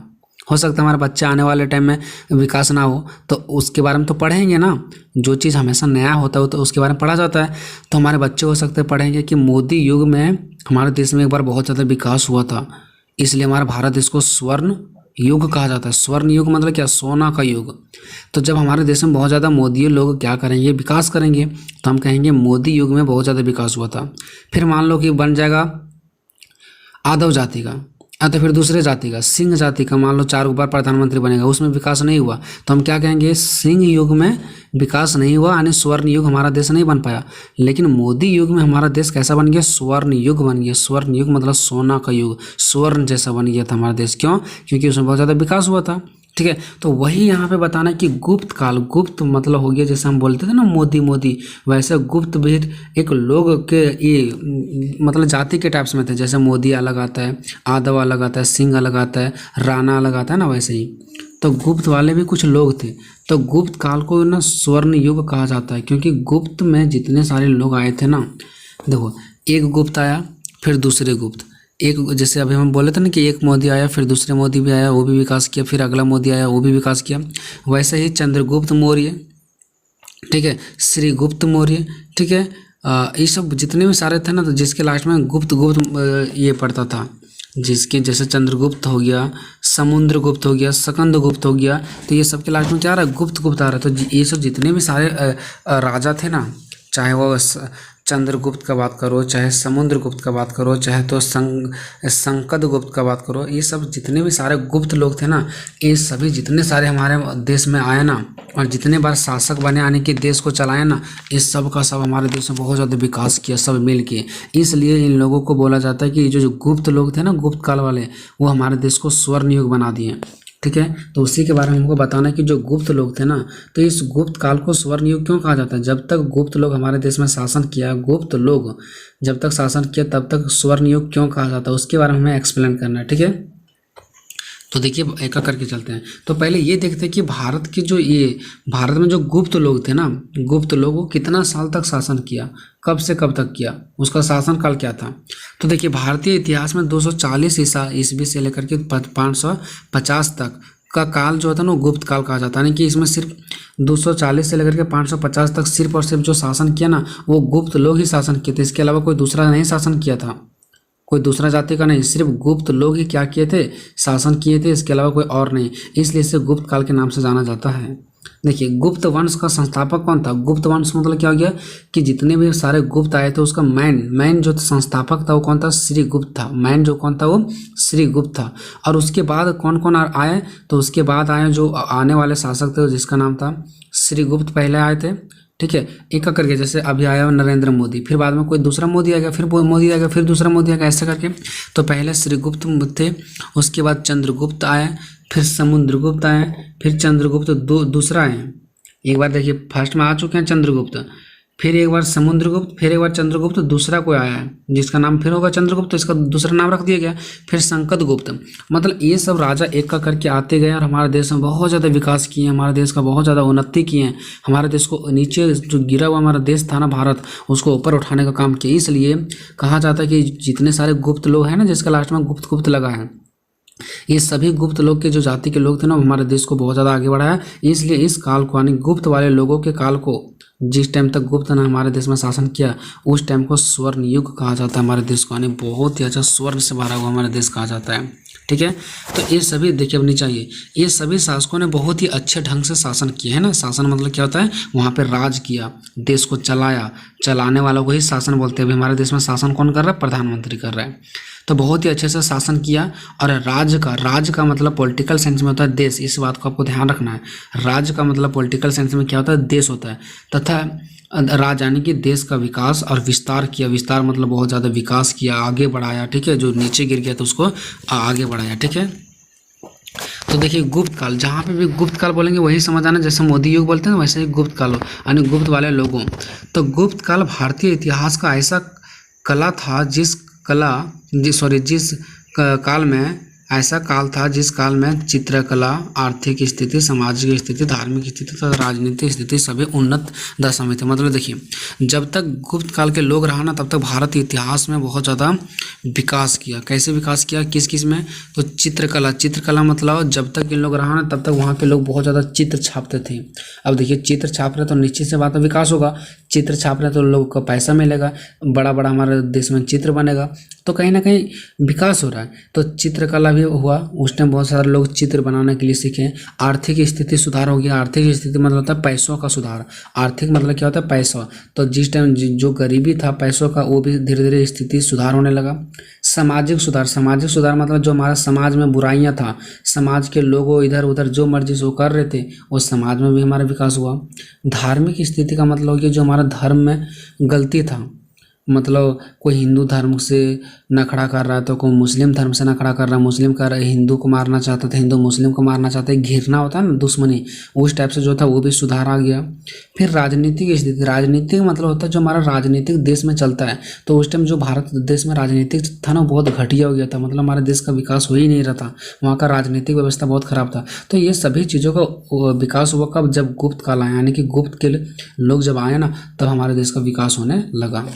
हो सकता है हमारे बच्चे आने वाले टाइम में विकास ना हो, तो उसके बारे में तो पढ़ेंगे ना। जो चीज़ हमेशा नया होता है तो उसके बारे में पढ़ा जाता है। तो हमारे बच्चे हो सकते हैं पढ़ेंगे कि मोदी युग में हमारे देश में एक बार बहुत ज़्यादा विकास हुआ था, इसलिए हमारे भारत देश को स्वर्ण युग कहा जाता है। स्वर्ण युग मतलब क्या? सोना का युग। तो जब हमारे देश में बहुत ज़्यादा मोदी लोग क्या करेंगे? विकास करेंगे, तो हम कहेंगे मोदी युग में बहुत ज़्यादा विकास हुआ था। फिर मान लो कि बन जाएगा आदव जाति का, तो फिर दूसरे जाति का, सिंह जाति का, मान लो 4 बार प्रधानमंत्री बनेगा, उसमें विकास नहीं हुआ, तो हम क्या कहेंगे? सिंह युग में विकास नहीं हुआ, यानी स्वर्ण युग हमारा देश नहीं बन पाया। लेकिन मोदी युग में हमारा देश कैसा बन गया? स्वर्ण युग बन गया। स्वर्ण युग मतलब सोना का युग, स्वर्ण जैसा बन गया था हमारा देश। क्यों? क्योंकि उसमें बहुत ज़्यादा विकास हुआ था। ठीक है, तो वही यहाँ पे बताना है कि गुप्त काल, गुप्त मतलब हो गया जैसे हम बोलते थे ना मोदी, वैसे गुप्त भी एक लोग के ये मतलब जाति के टाइप्स में थे। जैसे मोदी अलग आता है, आदव अलग आता है, सिंह अलग आता है, राणा अलग आता है ना, वैसे ही तो गुप्त वाले भी कुछ लोग थे। तो गुप्त काल को ना स्वर्ण युग कहा जाता है, क्योंकि गुप्त में जितने सारे लोग आए थे ना, देखो एक गुप्त आया, फिर दूसरे गुप्त, एक जैसे अभी हम बोले थे ना कि एक मोदी आया, फिर दूसरे मोदी भी आया, वो भी विकास किया, फिर अगला मोदी आया, वो भी विकास किया। वैसे ही चंद्रगुप्त मौर्य, ठीक है, श्रीगुप्त मौर्य, ठीक है, ये सब जितने भी सारे थे ना, तो जिसके लास्ट में गुप्त ये पड़ता था, जिसके जैसे चंद्रगुप्त हो गया, समुद्रगुप्त हो गया, सकंदगुप्त हो गया, तो ये सब के लास्ट में क्या आ रहा है? गुप्त आ रहा है। तो ये सब जितने भी सारे राजा थे ना, चाहे वो चंद्रगुप्त का बात करो, चाहे समुद्रगुप्त का बात करो, चाहे तो संकदगुप्त का बात करो, ये सब जितने भी सारे गुप्त लोग थे ना, ये सभी जितने सारे हमारे देश में आए ना, और जितने बार शासक बने, यानी कि देश को चलाए ना, इस सब का सब हमारे देश में बहुत ज़्यादा विकास किया, सब मिल के। इसलिए इन लोगों को बोला जाता है कि जो गुप्त लोग थे ना, गुप्त काल वाले, वो हमारे देश को स्वर्ण युग बना दिए। ठीक है, तो उसी के बारे में हमको बताना है कि जो गुप्त लोग थे ना, तो इस गुप्त काल को स्वर्ण युग क्यों कहा जाता है? जब तक गुप्त लोग हमारे देश में शासन किया, गुप्त लोग जब तक शासन किया, तब तक स्वर्ण युग क्यों कहा जाता है, उसके बारे में हमें एक्सप्लेन करना है। ठीक है, तो देखिए एक करके चलते हैं। तो पहले ये देखते हैं कि भारत में जो गुप्त लोग थे ना, गुप्त लोगों कितना साल तक शासन किया, कब से कब तक किया, उसका शासन काल क्या था। तो देखिए भारतीय इतिहास में 240 ईस्वी से लेकर के 550 तक का काल जो होता है ना, गुप्त काल कहा जाता है। यानी कि इसमें सिर्फ 240 से लेकर के 550 तक सिर्फ और सिर्फ जो शासन किया ना, वो गुप्त लोग ही शासन किए थे। इसके अलावा कोई दूसरा नहीं शासन किया था, कोई दूसरा जाति का नहीं, सिर्फ गुप्त लोग ही क्या किए थे? शासन किए थे, इसके अलावा कोई और नहीं। इसलिए इसे गुप्त काल के नाम से जाना जाता है। देखिए गुप्त वंश का संस्थापक कौन था? गुप्त वंश मतलब क्या हो गया कि जितने भी सारे गुप्त आए थे, उसका मेन जो संस्थापक था वो कौन था? श्रीगुप्त था। मेन जो कौन था? वो श्रीगुप्त था। और उसके बाद कौन कौन आए? तो उसके बाद आए जो आने वाले शासक थे, जिसका नाम था श्रीगुप्त, पहले आए थे। ठीक है, एक करके, जैसे अभी आया नरेंद्र मोदी, फिर बाद में कोई दूसरा मोदी आएगा, फिर मोदी आएगा, फिर दूसरा मोदी आएगा, ऐसे करके। तो पहले श्रीगुप्त थे, उसके बाद चंद्रगुप्त आए, फिर समुद्रगुप्त आए, फिर चंद्रगुप्त दूसरा आए। एक बार देखिए फर्स्ट में आ चुके हैं चंद्रगुप्त, फिर एक बार समुद्रगुप्त, फिर एक बार चंद्रगुप्त, दूसरा कोई आया है जिसका नाम फिर होगा चंद्रगुप्त, तो इसका दूसरा नाम रख दिया गया, फिर संकदगुप्त। मतलब ये सब राजा एक का करके आते गए और हमारे देश में बहुत ज़्यादा विकास किए, हमारे देश का बहुत ज़्यादा उन्नति किए हैं, हमारे देश को नीचे जो गिरा हुआ हमारा देश था ना भारत, उसको ऊपर उठाने का काम किया। इसलिए कहा जाता है कि जितने सारे गुप्त लोग हैं ना, जिसका लास्ट में गुप्त लगा है, ये सभी गुप्त लोग के जो जाति के लोग थे ना, हमारे देश को बहुत ज़्यादा आगे बढ़ाया। इसलिए इस काल को, यानी गुप्त वाले लोगों के काल को, जिस टाइम तक गुप्त ने हमारे देश में शासन किया, उस टाइम को स्वर्ण युग कहा जाता है हमारे देश को, यानी बहुत ही अच्छा स्वर्ण से भरा हुआ हमारा देश कहा जाता है। ठीक है, तो ये सभी देखिए अब नीचे आइए, ये सभी शासकों ने बहुत ही अच्छे ढंग से शासन किया है ना। शासन मतलब क्या होता है? वहाँ पे राज किया, देश को चलाया, चलाने वालों को ही शासन बोलते हैं। अभी हमारे देश में शासन कौन कर रहा है? प्रधानमंत्री कर रहा है। तो बहुत ही अच्छे से शासन किया। और राज का मतलब पॉलिटिकल सेंस में होता है देश, इस बात को आपको ध्यान रखना है। राज का मतलब पॉलिटिकल सेंस में क्या होता है? देश होता है। तथा राज यानी कि देश का विकास और विस्तार किया। विस्तार मतलब बहुत ज़्यादा विकास किया, आगे बढ़ाया। ठीक है, जो नीचे गिर गया तो उसको आगे बढ़ाया। ठीक है, तो देखिए गुप्त काल, जहाँ पे भी गुप्त काल बोलेंगे वही समझ आना, जैसे मोदी युग बोलते हैं वैसे ही गुप्त काल यानी गुप्त वाले लोगों। तो गुप्त काल भारतीय इतिहास का ऐसा कला था जिस काल में ऐसा काल था जिस काल में चित्रकला, आर्थिक स्थिति, सामाजिक स्थिति, धार्मिक स्थिति तथा राजनीतिक स्थिति सभी उन्नत दशा में थे। मतलब देखिए, जब तक गुप्त काल के लोग रहा ना, तब तक भारत इतिहास में बहुत ज़्यादा विकास किया। कैसे विकास किया, किस किस में, तो चित्रकला मतलब जब तक इन लोग रहा ना, तब तक वहाँ के लोग बहुत ज़्यादा चित्र छापते थे। अब देखिए, चित्र छाप रहे तो निश्चित से बात है विकास होगा। चित्र छाप रहे तो लोगों को पैसा मिलेगा, बड़ा बड़ा हमारे देश में चित्र बनेगा, तो कहीं ना कहीं विकास हो रहा है। तो चित्रकला भी हुआ, उस टाइम बहुत सारे लोग चित्र बनाने के लिए सीखे। आर्थिक स्थिति सुधार हो गया। आर्थिक स्थिति मतलब होता है पैसों का सुधार। आर्थिक मतलब क्या होता है, पैसा। तो जिस टाइम जो गरीबी था पैसों का, वो भी धीरे धीरे स्थिति सुधार होने लगा। सामाजिक सुधार मतलब जो हमारे समाज में बुराइयां था, समाज के लोगों इधर उधर जो मर्जी से वो कर रहे थे, वो समाज में भी हमारा विकास हुआ। धार्मिक स्थिति का मतलब कि जो हमारा धर्म में गलती था, मतलब कोई हिंदू धर्म से नखड़ा कर रहा है तो कोई मुस्लिम धर्म से नखड़ा कर रहा है, मुस्लिम कर हिंदू को मारना चाहता था, हिंदू मुस्लिम को मारना चाहता है, घिरना होता है ना, दुश्मनी, उस टाइप से जो था वो भी सुधार आ गया। फिर राजनीतिक स्थिति, राजनीतिक मतलब होता है जो हमारा राजनीतिक देश में चलता है, तो उस टाइम जो भारत देश में राजनीतिक था ना, बहुत घटिया हो गया था। मतलब हमारे देश का विकास हो ही नहीं रहा था, वहाँ का राजनीतिक व्यवस्था बहुत खराब था। तो ये सभी चीज़ों का विकास हुआ कब, जब गुप्त काल आया, यानी कि गुप्त के लोग जब आए ना, तब हमारे देश का विकास होने लगा।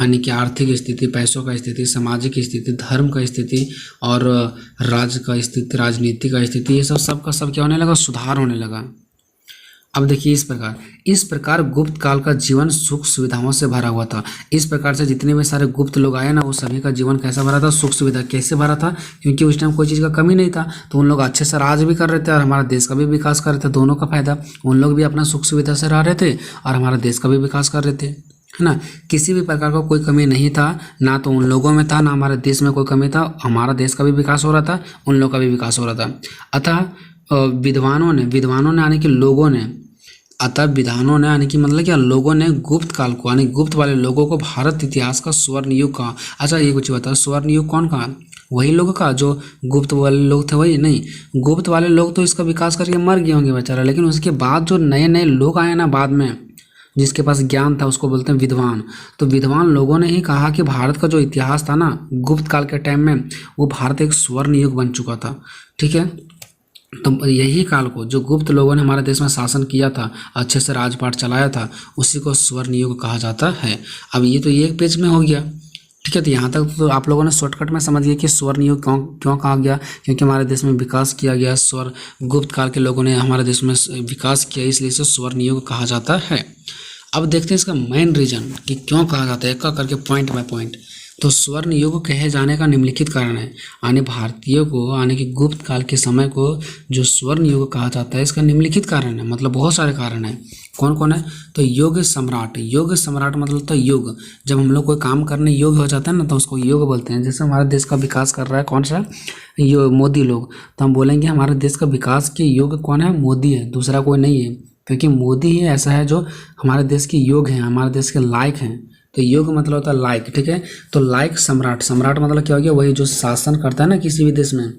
यानी कि आर्थिक स्थिति, पैसों का स्थिति, सामाजिक स्थिति, धर्म का स्थिति और राज्य का स्थिति, राजनीति का स्थिति, ये सब का सब क्या होने लगा, सुधार होने लगा। अब देखिए, इस प्रकार गुप्त काल का जीवन सुख सुविधाओं से भरा हुआ था। इस प्रकार से जितने भी सारे गुप्त लोग आए ना, वो सभी का जीवन कैसा भरा था, सुख सुविधा। कैसे भरा था, क्योंकि उस टाइम कोई चीज़ का कमी नहीं था, तो उन लोग अच्छे से राज भी कर रहे थे और हमारा देश का भी विकास कर रहे थे। दोनों का फायदा, उन लोग भी अपना सुख सुविधा से रह रहे थे और हमारा देश का भी विकास कर रहे थे, है ना। किसी भी प्रकार का कोई कमी नहीं था, ना तो उन लोगों में था, ना हमारे देश में कोई कमी था। हमारा देश का भी विकास हो रहा था, उन लोगों का भी विकास हो रहा था। अतः विद्वानों ने यानी कि लोगों ने, यानी कि मतलब क्या, लोगों ने गुप्त काल को, यानी गुप्त वाले लोगों को भारत इतिहास का स्वर्ण युग कहा। अच्छा, ये कुछ बताओ, स्वर्ण युग कौन कहा, वही लोग का जो गुप्त वाले लोग थे, वही नहीं। गुप्त वाले लोग तो इसका विकास करके मर गए होंगे बेचारा, लेकिन उसके बाद जो नए नए लोग आए ना बाद में, जिसके पास ज्ञान था, उसको बोलते हैं विद्वान। तो विद्वान लोगों ने ही कहा कि भारत का जो इतिहास था ना गुप्त काल के टाइम में, वो भारत एक स्वर्ण युग बन चुका था। ठीक है, तो यही काल को जो गुप्त लोगों ने हमारे देश में शासन किया था, अच्छे से राजपाट चलाया था, उसी को स्वर्ण युग कहा जाता है। अब ये तो एक पेज में हो गया। ठीक है, तो यहाँ तक तो आप लोगों ने शॉर्टकट में समझ लिया कि स्वर्ण युग क्यों कहा गया, क्योंकि हमारे देश में विकास किया गया। गुप्त काल के लोगों ने हमारे देश में विकास किया, इसलिए इसे स्वर्ण युग कहा जाता है। अब देखते हैं इसका मेन रीजन कि क्यों कहा जाता है, एक एक करके पॉइंट बाय पॉइंट। तो स्वर्ण युग कहे जाने का निम्नलिखित कारण है, यानी भारतीयों को, यानी कि गुप्त काल के समय को जो स्वर्ण युग कहा जाता है, इसका निम्नलिखित कारण है, मतलब बहुत सारे कारण हैं। कौन कौन है, तो योग सम्राट मतलब होता है युग। जब हम लोग कोई काम करने योग्य हो जाता है ना, तो उसको योग बोलते हैं। जैसे हमारे देश का विकास कर रहा है कौन सा, मोदी लोग, तो हम बोलेंगे हमारे देश का विकास के योग्य कौन है, मोदी है, दूसरा कोई नहीं है, क्योंकि मोदी ही ऐसा है जो हमारे देश के योग हैं, हमारे देश के लायक हैं। तो योग मतलब होता है लायक। ठीक है, तो लायक सम्राट मतलब क्या हो गया, वही जो शासन करता है ना किसी भी देश में।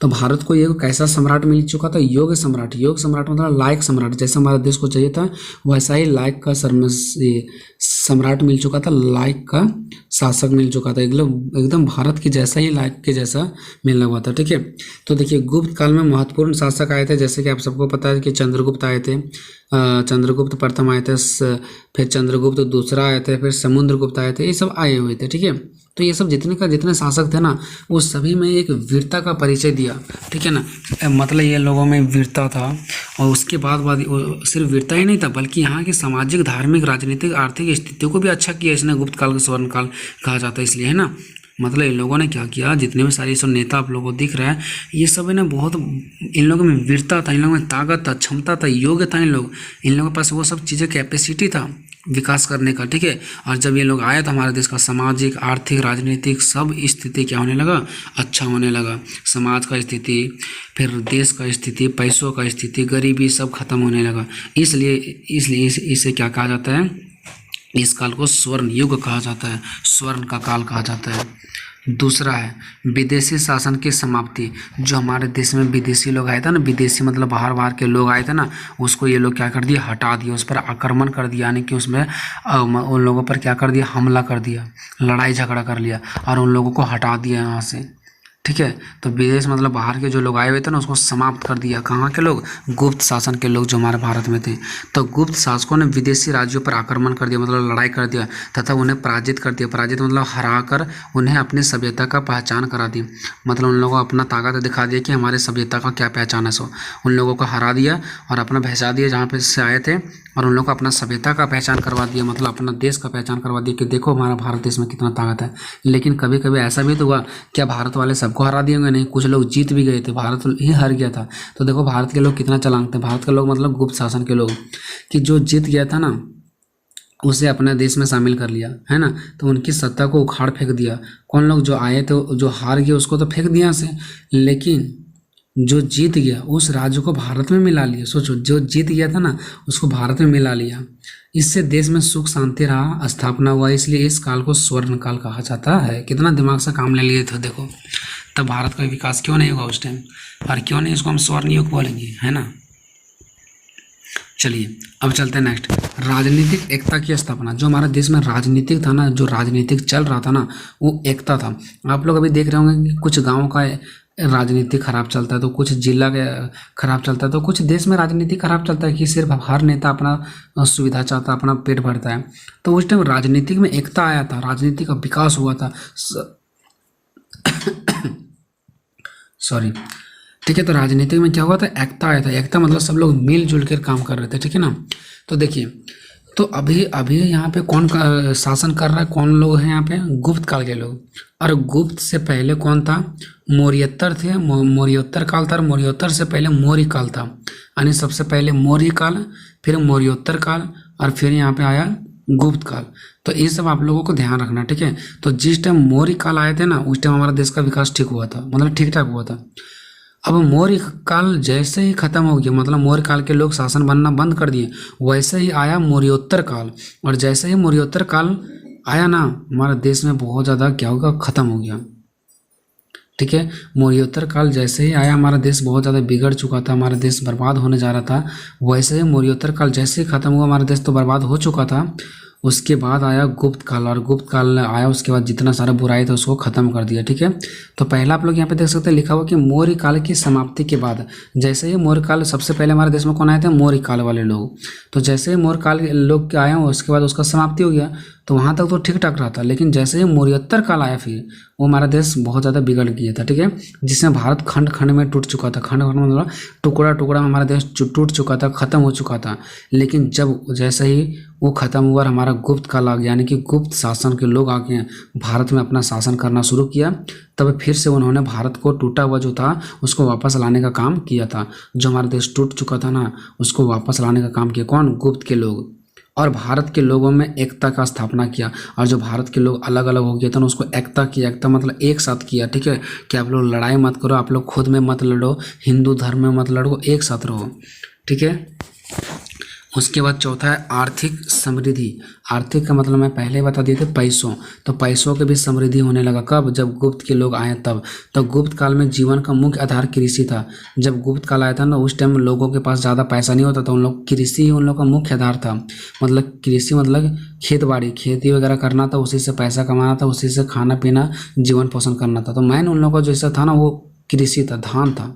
तो भारत को एक कैसा सम्राट मिल चुका था, योग सम्राट मतलब लायक सम्राट। जैसे हमारे देश को चाहिए था, वैसा ही लायक का सम्राट मिल चुका था, लायक का शासक मिल चुका था, एकदम भारत की जैसा ही, लायक के जैसा मिलना हुआ था। ठीक है, तो देखिए, गुप्त काल में महत्वपूर्ण शासक आए थे, जैसे कि आप सबको पता है कि चंद्रगुप्त आए थे, चंद्रगुप्त प्रथम आए थे, फिर चंद्रगुप्त दूसरा आए थे, फिर समुद्रगुप्त आए थे, ये सब आए हुए थे। ठीक है, तो ये सब जितने शासक थे ना, वो सभी में एक वीरता का परिचय दिया। ठीक है ना, मतलब ये लोगों में वीरता था, और उसके बाद सिर्फ वीरता ही नहीं था, बल्कि यहाँ की सामाजिक, धार्मिक, राजनीतिक, आर्थिक स्थितियों को भी अच्छा किया इसने। गुप्त काल का स्वर्ण काल कहा जाता है इसलिए, है ना। मतलब इन लोगों ने क्या किया, जितने भी सारे सब नेता आप लोगों को दिख रहा है, ये सब है ना, बहुत इन लोगों में वीरता था, इन लोगों में ताकत था, क्षमता था, योग्य था। इन लोगों के पास वो सब चीज़ें कैपेसिटी था विकास करने का। ठीक है, और जब ये लोग आए तो हमारे देश का सामाजिक, आर्थिक, राजनीतिक सब स्थिति क्या होने लगा, अच्छा होने लगा। समाज का स्थिति, फिर देश का स्थिति, पैसों का स्थिति, गरीबी सब खत्म होने लगा। इसलिए इसे क्या कहा जाता है, इस काल को स्वर्ण युग कहा जाता है, स्वर्ण का काल कहा जाता है। दूसरा है विदेशी शासन की समाप्ति। जो हमारे देश में विदेशी लोग आए थे ना, विदेशी मतलब बाहर के लोग आए थे ना, उसको ये लोग क्या कर दिया, हटा दिया, उस पर आक्रमण कर दिया, यानी कि उसमें उन लोगों पर क्या कर दिया, हमला कर दिया, लड़ाई झगड़ा कर लिया और उन लोगों को हटा दिया यहाँ से। ठीक है। तो विदेश मतलब बाहर के जो लोग आए हुए थे ना, उसको समाप्त कर दिया। कहाँ के लोग? गुप्त शासन के लोग जो हमारे भारत में थे। तो गुप्त शासकों ने विदेशी राज्यों पर आक्रमण कर दिया, मतलब लड़ाई कर दिया, तथा उन्हें पराजित कर दिया। पराजित मतलब हरा कर उन्हें अपनी सभ्यता का पहचान करा दी, मतलब उन लोगों को अपना ताकत दिखा दिया कि हमारे सभ्यता का क्या पहचान है। सो उन लोगों को हरा दिया और अपना भैसा दिया जहाँ पे से आए थे, और उन लोगों को अपना सभ्यता का पहचान करवा दिया, मतलब अपना देश का पहचान करवा दिया कि देखो हमारा भारत देश में कितना ताकत है। लेकिन कभी कभी ऐसा भी तो हुआ, क्या भारत वाले सबको हरा दिए होंगे? नहीं, कुछ लोग जीत भी गए थे, भारत ही हार गया था। तो देखो भारत के लोग कितना चालाक थे। भारत के लोग मतलब गुप्त शासन के लोग, कि जो जीत गया था ना उसे अपने देश में शामिल कर लिया, है ना। तो उनकी सत्ता को उखाड़ फेंक दिया। कौन लोग? जो आए थे, जो हार गए उसको तो फेंक दिया से, लेकिन जो जीत गया उस राज्य को भारत में मिला लिया। सोचो, जो जीत गया था ना उसको भारत में मिला लिया। इससे देश में सुख शांति रहा, स्थापना हुआ। इसलिए इस काल को स्वर्ण काल कहा जाता है। कितना दिमाग से काम ले लिए थे देखो। तब भारत का विकास क्यों नहीं होगा उस टाइम, और क्यों नहीं इसको हम स्वर्ण युग बोलेंगे, है ना। चलिए अब चलते हैं नेक्स्ट, राजनीतिक एकता की स्थापना। जो हमारे देश में राजनीतिक था ना, जो राजनीतिक चल रहा था ना, वो एकता था। आप लोग अभी देख रहे होंगे कि कुछ गाँव का राजनीति खराब चलता है, तो कुछ जिला के खराब चलता है, तो कुछ देश में राजनीति खराब चलता है कि सिर्फ हर नेता अपना सुविधा चाहता है, अपना पेट भरता है। तो उस टाइम राजनीतिक में एकता आया था, राजनीति का विकास हुआ था। सॉरी, ठीक है। तो राजनीति में क्या हुआ था? एकता आया था। एकता मतलब सब लोग मिलजुल कर काम कर रहे थे, ठीक है ना। तो देखिए, तो अभी अभी यहाँ पे कौन का शासन कर रहा है? कौन लोग हैं यहाँ पे? गुप्त काल के लोग। और गुप्त से पहले कौन था? मौर्योत्तर थे। मौर्योत्तर काल था। मौर्योत्तर से पहले मौर्य काल था, यानी सबसे पहले मौर्य काल, फिर मौर्योत्तर काल, और फिर यहाँ पे आया गुप्त काल। तो ये सब आप लोगों को ध्यान रखना, ठीक है। तो जिस टाइम मौर्य काल आए थे ना, उस टाइम हमारा देश का विकास ठीक हुआ था, मतलब ठीक ठाक हुआ था। अब मौर्य काल जैसे ही खत्म हो गया, मतलब मौर्य काल के लोग शासन बनना बंद कर दिए, वैसे ही आया मौर्योत्तर काल। और जैसे ही मौर्योत्तर काल आया ना, हमारे देश में बहुत ज़्यादा क्या होगा? खत्म हो गया, ठीक है। मौर्योत्तर काल जैसे ही आया, हमारा देश बहुत ज़्यादा बिगड़ चुका था, हमारा देश बर्बाद होने जा रहा था। वैसे ही मौर्योत्तर काल जैसे ही खत्म हुआ, हमारा देश तो बर्बाद हो चुका था। उसके बाद आया गुप्त काल, और गुप्त काल आया उसके बाद जितना सारा बुराई था उसको ख़त्म कर दिया, ठीक है। तो पहला आप लोग यहाँ पे देख सकते हैं लिखा हुआ कि मौर्य काल की समाप्ति के बाद, जैसे ही मौर्य काल, सबसे पहले हमारे देश में कौन आए थे? मौर्य काल वाले लोग। तो जैसे ही मौर्य काल के लोग के आए उसके बाद उसका समाप्ति हो गया, तो वहाँ तक तो ठीक ठाक रहा था। लेकिन जैसे ही मौर्योत्तर काल आया, फिर वो हमारा देश बहुत ज़्यादा बिगड़ गया था, ठीक है। जिसमें भारत खंड खंड में टूट चुका था। खंड खंड मतलब टुकड़ा टुकड़ा में हमारा देश टूट चुका था, ख़त्म हो चुका था। लेकिन जब जैसे ही वो ख़त्म हुआ, हमारा गुप्त काल आ गया, यानी कि गुप्त शासन के लोग आके भारत में अपना शासन करना शुरू किया, तब फिर से उन्होंने भारत को टूटा हुआ जो था उसको वापस लाने का काम किया था। जो हमारा देश टूट चुका था ना, उसको वापस लाने का काम किया कौन? गुप्त के लोग। और भारत के लोगों में एकता का स्थापना किया, और जो भारत के लोग अलग अलग हो गए थे ना, उसको एकता किया। एकता मतलब एक साथ किया, ठीक है। कि आप लोग लड़ाई मत करो, आप लोग खुद में मत लड़ो, हिंदू धर्म में मत लड़ो, एक साथ रहो, ठीक है। उसके बाद चौथा है आर्थिक समृद्धि। आर्थिक का मतलब मैं पहले ही बता दिए थे, पैसों। तो पैसों की भी समृद्धि होने लगा। कब? जब गुप्त के लोग आए तब। तो गुप्त काल में जीवन का मुख्य आधार कृषि था। जब गुप्त काल आया था ना, उस टाइम लोगों के पास ज़्यादा पैसा नहीं होता था, उन लोग कृषि ही उन लोग का मुख्य आधार था। मतलब कृषि मतलब खेत बाड़ी, खेती वगैरह करना था, उसी से पैसा कमाना था, उसी से खाना पीना, जीवन पोषण करना था। तो मैन उन लोगों का जैसा था ना, वो कृषि था, धान था।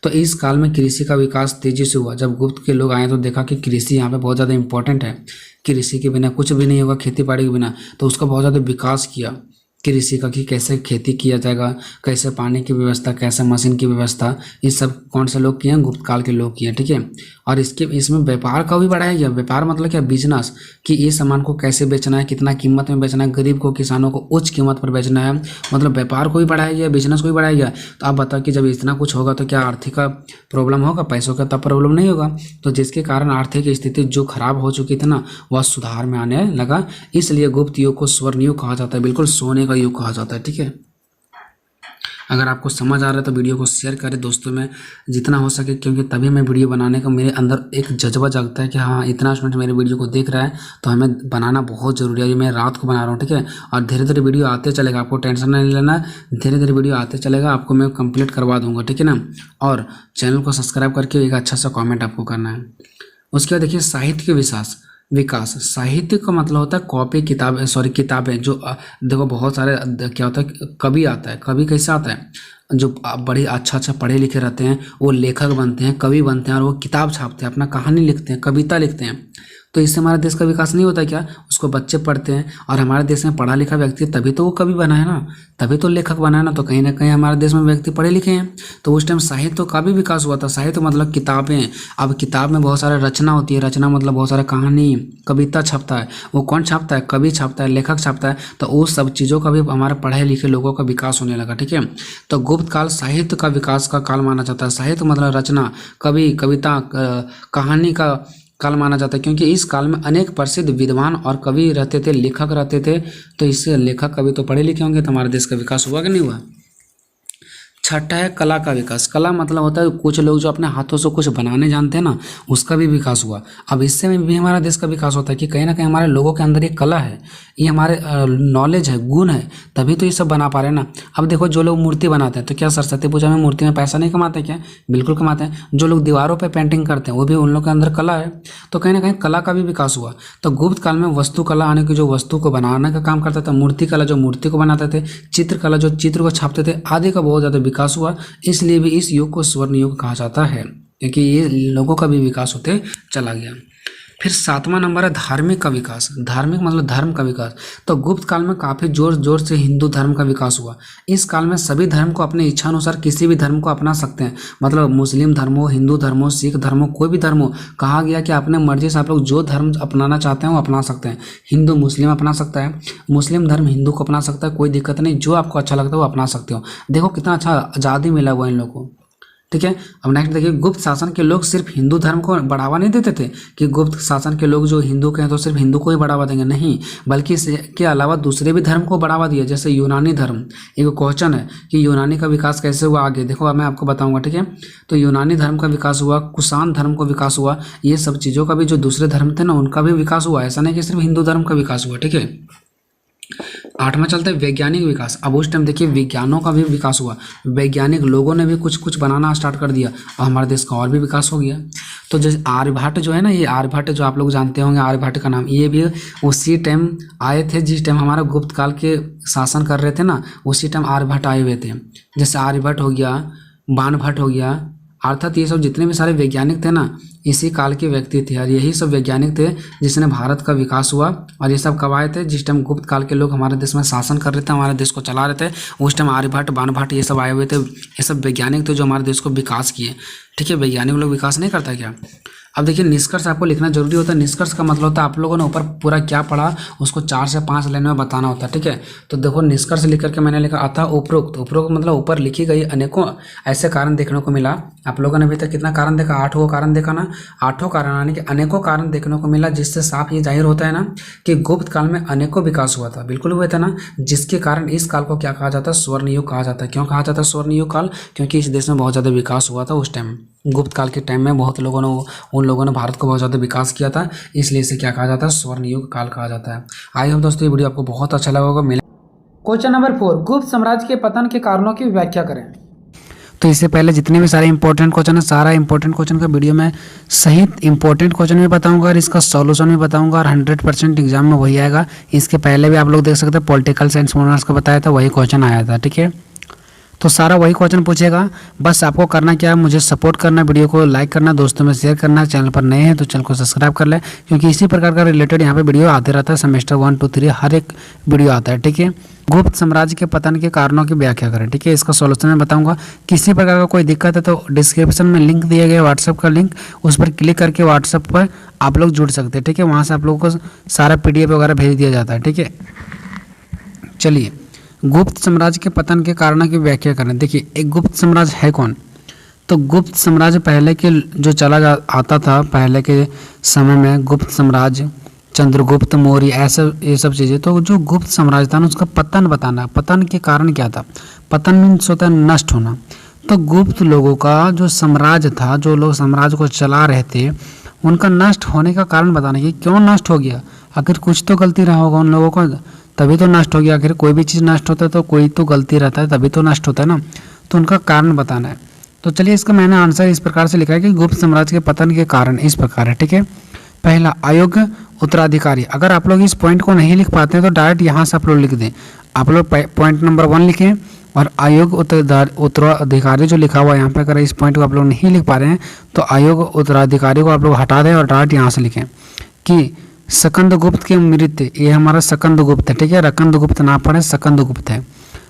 तो इस काल में कृषि का विकास तेजी से हुआ। जब गुप्त के लोग आए तो देखा कि कृषि यहाँ पे बहुत ज़्यादा इंपॉर्टेंट है, कृषि के बिना कुछ भी नहीं होगा, खेती बाड़ी के बिना। तो उसका बहुत ज़्यादा विकास किया कृषि का, कि कैसे खेती किया जाएगा, कैसे पानी की व्यवस्था, कैसे मशीन की व्यवस्था, ये सब कौन से लोग किए हैं? गुप्त काल के लोग किए, ठीक है। और इसमें व्यापार का भी बढ़ाया गया। व्यापार मतलब क्या? बिजनेस, कि ये सामान को कैसे बेचना है, कितना कीमत में बेचना है, गरीब को, किसानों को उच्च कीमत पर बेचना है। मतलब व्यापार को भी बढ़ाया गया, बिजनेस को भी बढ़ाया गया। तो आप बताओ कि जब इतना कुछ होगा तो क्या आर्थिक का प्रॉब्लम होगा? पैसों का तब प्रॉब्लम नहीं होगा। तो जिसके कारण आर्थिक स्थिति जो खराब हो चुकी थी ना, वह सुधार में आने लगा। इसलिए गुप्त युग को स्वर्ण युग कहा जाता है, बिल्कुल सोने का युग कहा जाता है, ठीक है। अगर आपको समझ आ रहा है तो वीडियो को शेयर करें दोस्तों में जितना हो सके, क्योंकि तभी मैं वीडियो बनाने का मेरे अंदर एक जज्बा जागता है कि हाँ, इतना स्टूडेंट मेरे वीडियो को देख रहा है तो हमें बनाना बहुत ज़रूरी है। ये मैं रात को बना रहा हूँ, ठीक है। और धीरे धीरे वीडियो आते चलेगा, आपको टेंशन नहीं लेना, धीरे धीरे वीडियो आते चलेगा, आपको मैं कंप्लीट करवा दूँगा, ठीक है ना। और चैनल को सब्सक्राइब करके एक अच्छा सा कॉमेंट आपको करना है। उसके बाद देखिए साहित्य के विकास। साहित्य का मतलब होता है कॉपी, किताबें, किताबें जो देखो बहुत सारे क्या होता है, कवि आता है। कवि कैसे आता है? जो बड़े अच्छा पढ़े लिखे रहते हैं वो लेखक बनते हैं, कवि बनते हैं और वो किताब छापते हैं, अपना कहानी लिखते हैं, कविता लिखते हैं। तो इससे हमारे देश का विकास नहीं होता क्या? उसको बच्चे पढ़ते हैं और हमारे देश में पढ़ा लिखा व्यक्ति तभी तो वो कवि बना है ना, तभी तो लेखक बना है ना। तो कहीं ना कहीं हमारे देश में व्यक्ति पढ़े लिखे हैं, तो उस टाइम साहित्य का भी विकास हुआ था। साहित्य मतलब किताबें। अब किताब में बहुत सारा रचना होती है, रचना मतलब बहुत सारा कहानी, कविता छपता है। वो कौन छापता है? कवि छापता है, लेखक छापता है। तो उस सब चीज़ों का भी हमारे पढ़े लिखे लोगों का विकास होने लगा। ठीक है, तो गुप्त काल साहित्य का विकास का काल माना जाता है। साहित्य मतलब रचना, कवि, कविता, कहानी का काल माना जाता है, क्योंकि इस काल में अनेक प्रसिद्ध विद्वान और कवि रहते थे, लेखक रहते थे। तो इससे लेखक कवि तो पढ़े लिखे होंगे, तो हमारे देश का विकास हुआ कि नहीं हुआ। छठा है कला का विकास। कला मतलब होता है कुछ लोग जो अपने हाथों से कुछ बनाने जानते हैं ना, उसका भी विकास हुआ। अब इससे में भी हमारा देश का विकास होता है कि कहीं ना कहीं हमारे लोगों के अंदर ये कला है, ये हमारे नॉलेज है, गुण है, तभी तो ये सब बना पा रहे हैं ना। अब देखो जो लोग मूर्ति बनाते हैं, तो क्या सरस्वती पूजा में मूर्ति में पैसा नहीं कमाते क्या? बिल्कुल कमाते हैं। जो लोग दीवारों पर पेंटिंग करते हैं वो भी उन लोगों के अंदर कला है। तो कहीं ना कहीं कला का भी विकास हुआ। तो गुप्त काल में वस्तु कला आने की, जो वस्तु को बनाने का काम करता था, मूर्ति कला जो मूर्ति को बनाते थे, चित्रकला जो चित्र को छापते थे, आदि का बहुत ज़्यादा विकास हुआ। इसलिए भी इस युग को स्वर्ण युग कहा जाता है, क्योंकि ये लोगों का भी विकास होते चला गया। फिर 7वां नंबर है धार्मिक का विकास। धार्मिक मतलब धर्म का विकास। तो गुप्त काल में काफ़ी जोर से हिंदू धर्म का विकास हुआ। इस काल में सभी धर्म को अपने इच्छा अनुसार किसी भी धर्म को अपना सकते हैं। मतलब मुस्लिम धर्म हो, हिंदू धर्म हो, सिख धर्म हो, कोई भी धर्म हो, कहा गया कि अपने मर्जी से आप लोग जो धर्म अपनाना चाहते हैं वो अपना सकते हैं। हिंदू मुस्लिम अपना सकता है, मुस्लिम धर्म हिंदू को अपना सकता है, कोई दिक्कत नहीं। जो आपको अच्छा लगता है वो अपना सकते हो। देखो कितना अच्छा आज़ादी मिला हुआ इन लोगों को। ठीक है, अब नेक्स्ट देखिए, गुप्त शासन के लोग सिर्फ हिंदू धर्म को बढ़ावा नहीं देते थे कि गुप्त शासन के लोग जो हिंदू के हैं तो सिर्फ हिंदू को ही बढ़ावा देंगे, नहीं, बल्कि इसके अलावा दूसरे भी धर्म को बढ़ावा दिया। जैसे यूनानी धर्म, एक क्वेश्चन है कि यूनानी का विकास कैसे हुआ आगे, देखो अब मैं आपको बताऊंगा। ठीक है, तो यूनानी धर्म का विकास हुआ, कुषाण धर्म का विकास हुआ, ये सब चीज़ों का भी जो दूसरे धर्म थे ना उनका भी विकास हुआ। ऐसा नहीं कि सिर्फ हिंदू धर्म का विकास हुआ। ठीक है, 8वां चलता है वैज्ञानिक विकास। अब उस टाइम देखिए विज्ञानों का भी विकास हुआ, वैज्ञानिक लोगों ने भी कुछ बनाना स्टार्ट कर दिया और हमारे देश का और भी विकास हो गया। तो जैसे आर्यभट्ट जो है ना, ये आर्यभट्ट जो आप लोग जानते होंगे, आर्यभट्ट का नाम, ये भी उसी टाइम आए थे जिस टाइम हमारा गुप्त काल के शासन कर रहे थे ना, उसी टाइम आर्यभट्ट आए हुए थे। जैसे आर्यभट्ट हो गया, बाणभट्ट हो गया, अर्थात ये सब जितने भी सारे वैज्ञानिक थे ना इसी काल के व्यक्ति थे, और यही सब वैज्ञानिक थे जिसने भारत का विकास हुआ। और ये सब कब आए थे? जिस टाइम गुप्त काल के लोग हमारे देश में शासन कर रहे थे, हमारे देश को चला रहे थे, उस टाइम आर्यभट्ट, बाणभट्ट ये सब आए हुए थे। ये सब वैज्ञानिक थे जो हमारे देश को विकास किए। ठीक है, वैज्ञानिक लोग विकास नहीं करता क्या? अब देखिए निष्कर्ष आपको लिखना जरूरी होता है। निष्कर्ष का मतलब होता है आप लोगों ने ऊपर पूरा क्या पढ़ा उसको 4 से 5 लाइन में बताना होता है। ठीक है, तो देखो निष्कर्ष लिख करके मैंने लिखा अतः उपरोक्त। उपरोक्त मतलब ऊपर लिखी गई अनेकों ऐसे कारण देखने को मिला। आप लोगों ने अभी तक कितना कारण देखा? 8 कारण देखा ना। 8 कारण यानी कि अनेकों कारण देखने को मिला, जिससे साफ ये जाहिर होता है ना कि गुप्त काल में अनेकों विकास हुआ था। बिल्कुल हुआ था ना, जिसके कारण इस काल को क्या कहा जाता है? स्वर्ण युग कहा जाता है। क्यों कहा जाता है स्वर्ण युग काल? क्योंकि इस देश में बहुत ज़्यादा विकास हुआ था उस टाइम। गुप्त काल के टाइम में बहुत लोगों ने उन लोगों ने भारत को बहुत ज़्यादा विकास किया था, इसलिए इसे क्या कहा जाता है? स्वर्ण युग काल कहा जाता है। आई होप दोस्तों ये वीडियो आपको बहुत अच्छा लगा होगा। क्वेश्चन नंबर 4, गुप्त साम्राज्य के पतन के कारणों की व्याख्या करें। तो इससे पहले जितने भी सारे इंपॉर्टेंट क्वेश्चन है, सारा इंपॉर्टेंट क्वेश्चन का वीडियो में सही इंपॉर्टेंट क्वेश्चन भी बताऊंगा और इसका सॉल्यूशन भी बताऊंगा, और 100% एग्जाम में वही आएगा। इसके पहले भी आप लोग देख सकते हैं पॉलिटिकल साइंस ऑनर्स का बताया था, वही क्वेश्चन आया था। ठीक है, तो सारा वही क्वेश्चन पूछेगा। बस आपको करना क्या है? मुझे सपोर्ट करना, वीडियो को लाइक करना, दोस्तों में शेयर करना। चैनल पर नए हैं तो चैनल को सब्सक्राइब कर ले, क्योंकि इसी प्रकार का रिलेटेड यहाँ पे वीडियो आते रहता है। सेमेस्टर 1, 2, 3 हर एक वीडियो आता है। ठीक है, गुप्त साम्राज्य के पतन के कारणों की व्याख्या करें। ठीक है, इसका सॉल्यूशन मैं बताऊंगा। किसी प्रकार का कोई दिक्कत है तो डिस्क्रिप्शन में लिंक दिया गया व्हाट्सएप का लिंक, उस पर क्लिक करके व्हाट्सएप पर आप लोग जुड़ सकते हैं। ठीक है, वहाँ से आप लोगों को सारा PDF वगैरह भेज दिया जाता है। ठीक है, चलिए गुप्त साम्राज्य के पतन के कारणों की व्याख्या करें। देखिए एक गुप्त साम्राज्य है कौन? तो गुप्त साम्राज्य पहले के जो आता था, पहले के समय में गुप्त साम्राज्य, चंद्रगुप्त मौर्य, ऐसा ये सब चीज़ें। तो जो गुप्त साम्राज्य था ना उसका पतन बताना। पतन के कारण क्या था? पतन मीन्स होता है नष्ट होना। तो गुप्त लोगों का जो साम्राज्य था, जो लोग साम्राज्य को चला रहे थे, उनका नष्ट होने का कारण बताना कि क्यों नष्ट हो गया। आखिर कुछ तो गलती रहा होगा उन लोगों का, तभी तो नष्ट हो गया। आखिर कोई भी चीज़ नष्ट होता है तो कोई तो गलती रहता है, तभी तो नष्ट होता है ना। तो उनका कारण बताना है। तो चलिए इसका मैंने आंसर इस प्रकार से लिखा है कि गुप्त साम्राज्य के पतन के कारण इस प्रकार है। ठीक है, पहला अयोग्य उत्तराधिकारी। अगर आप लोग इस पॉइंट को नहीं लिख पाते हैं तो डायरेक्ट यहाँ से आप लोग लिख दें। आप लोग पॉइंट नंबर 1 लिखें, और अयोग्य उत्तराधिकारी जो लिखा हुआ है यहाँ पे, अगर इस पॉइंट को आप लोग नहीं लिख पा रहे हैं तो अयोग्य उत्तराधिकारी को आप लोग हटा दें और डायरेक्ट यहाँ से लिखें कि स्कंदगुप्त की मृत्यु, ये हमारा स्कंदगुप्त है, ठीक है, रकंदगुप्त ना पढ़े, स्कंदगुप्त है।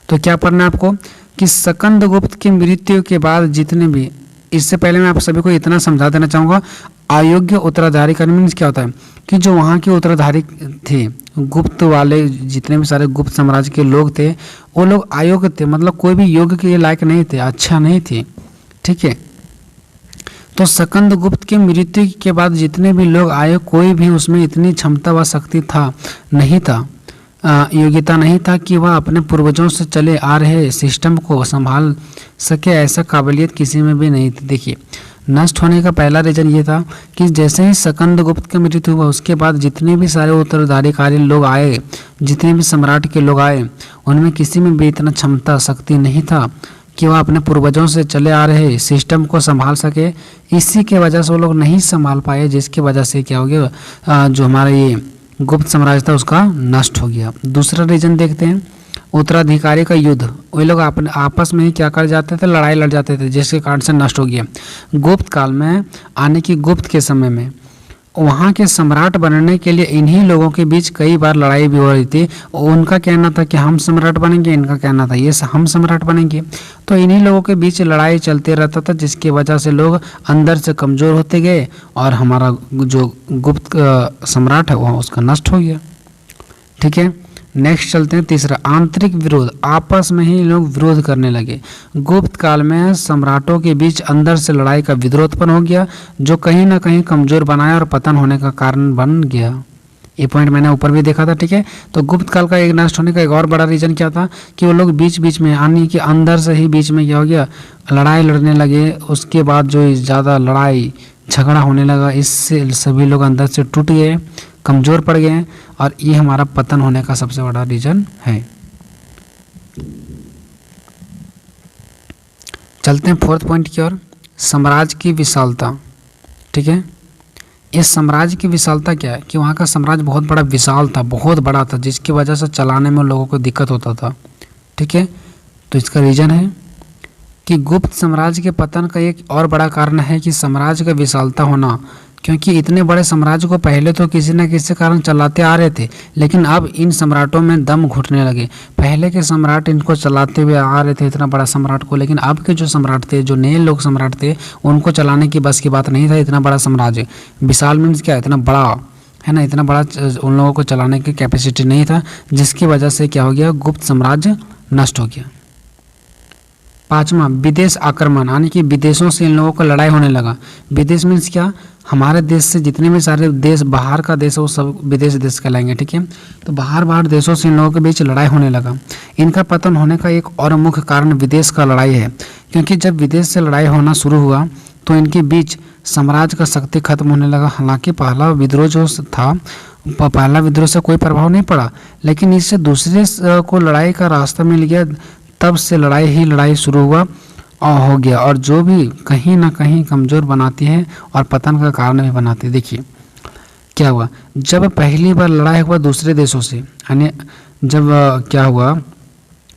तो क्या पढ़ना है आपको कि स्कंदगुप्त की मृत्यु के बाद जितने भी, इससे पहले मैं आप सभी को इतना समझा देना चाहूँगा, अयोग्य उत्तराधिकारी का मीन्स क्या होता है कि जो वहाँ के उत्तराधिकारी थे, गुप्त वाले जितने भी सारे गुप्त साम्राज्य के लोग थे, वो लोग अयोग्य थे, मतलब कोई भी योग्य के लायक नहीं थे, अच्छा नहीं थे, ठीक है। तो स्कंदगुप्त की मृत्यु के बाद जितने भी लोग आए, कोई भी उसमें इतनी क्षमता व शक्ति था नहीं था, योग्यता नहीं था कि वह अपने पूर्वजों से चले आ रहे सिस्टम को संभाल सके, ऐसा काबिलियत किसी में भी नहीं थी। देखिए, नष्ट होने का पहला रीजन ये था कि जैसे ही स्कंदगुप्त की मृत्यु हुआ, उसके बाद जितने भी सारे उत्तराधिकारी लोग आए, जितने भी सम्राट के लोग आए, उनमें किसी में भी इतना क्षमता शक्ति नहीं था कि वह अपने पूर्वजों से चले आ रहे सिस्टम को संभाल सके। इसी के वजह से वो लोग नहीं संभाल पाए, जिसकी वजह से क्या हो गया, जो हमारा ये गुप्त साम्राज्य था उसका नष्ट हो गया। दूसरा रीजन देखते हैं, उत्तराधिकारी का युद्ध, वे लोग अपने आपस में ही क्या कर जाते थे, लड़ाई लड़ जाते थे, जिसके कारण से नष्ट हो गया। गुप्त काल में आने की, गुप्त के समय में वहाँ के सम्राट बनने के लिए इन्हीं लोगों के बीच कई बार लड़ाई भी हो रही थी। उनका कहना था कि हम सम्राट बनेंगे, इनका कहना था ये हम सम्राट बनेंगे। तो इन्हीं लोगों के बीच लड़ाई चलते रहता था, जिसकी वजह से लोग अंदर से कमज़ोर होते गए और हमारा जो गुप्त सम्राट है वह उसका नष्ट हो गया, ठीक है। नेक्स्ट चलते हैं, तीसरा, आंतरिक विरोध, आपस में ही लोग विरोध करने लगे। गुप्त काल में सम्राटों के बीच अंदर से लड़ाई का विद्रोह उत्पन्न हो गया, जो कहीं ना कहीं कमजोर बनाया और पतन होने का कारण बन गया। ये पॉइंट मैंने ऊपर भी देखा था, ठीक है। तो गुप्त काल का एक नष्ट होने का एक और बड़ा रीजन क्या था कि वो लोग बीच बीच में, यानी कि अंदर से ही बीच में क्या हो गया, लड़ाई लड़ने लगे। उसके बाद जो ज़्यादा लड़ाई झगड़ा होने लगा, इससे सभी लोग अंदर से टूट गए, कमज़ोर पड़ गए हैं, और ये हमारा पतन होने का सबसे बड़ा रीजन है। चलते हैं फोर्थ पॉइंट की ओर, साम्राज्य की विशालता, ठीक है। इस साम्राज्य की विशालता क्या है कि वहाँ का साम्राज्य बहुत बड़ा विशाल था, बहुत बड़ा था, जिसकी वजह से चलाने में लोगों को दिक्कत होता था, ठीक है। तो इसका रीजन है कि गुप्त साम्राज्य के पतन का एक और बड़ा कारण है कि साम्राज्य का विशालता होना, क्योंकि इतने बड़े साम्राज्य को पहले तो किसी न किसी कारण चलाते आ रहे थे, लेकिन अब इन सम्राटों में दम घुटने लगे। पहले के सम्राट इनको चलाते हुए आ रहे थे, इतना बड़ा सम्राट को, लेकिन अब के जो सम्राट थे, जो नए लोग सम्राट थे, उनको चलाने की बस की बात नहीं था। इतना बड़ा साम्राज्य, विशाल मीन्स क्या, इतना बड़ा है ना, इतना बड़ा उन लोगों को चलाने की कैपेसिटी नहीं था, जिसकी वजह से क्या हो गया, गुप्त साम्राज्य नष्ट हो गया। पांचवा, विदेश आक्रमण, यानी कि विदेशों से इन लोगों को लड़ाई होने लगा। विदेश मीन्स क्या, हमारे देश से जितने भी सारे देश बाहर का देश है वो सब विदेश देश कहलाएंगे, ठीक है। तो बाहर देशों से इन लोगों के बीच लड़ाई होने लगा। इनका पतन होने का एक और मुख्य कारण विदेश का लड़ाई है, क्योंकि जब विदेश से लड़ाई होना शुरू हुआ तो इनके बीच साम्राज्य का शक्ति खत्म होने लगा। हालांकि पहला विद्रोह जो था, पहला विद्रोह से कोई प्रभाव नहीं पड़ा, लेकिन इससे दूसरे को लड़ाई का रास्ता मिल गया, तब से लड़ाई शुरू हुआ और हो गया, और जो भी कहीं ना कहीं कमज़ोर बनाती है और पतन का कारण भी बनाती है। देखिए क्या हुआ, जब पहली बार लड़ाई हुआ दूसरे देशों से, यानी जब क्या हुआ,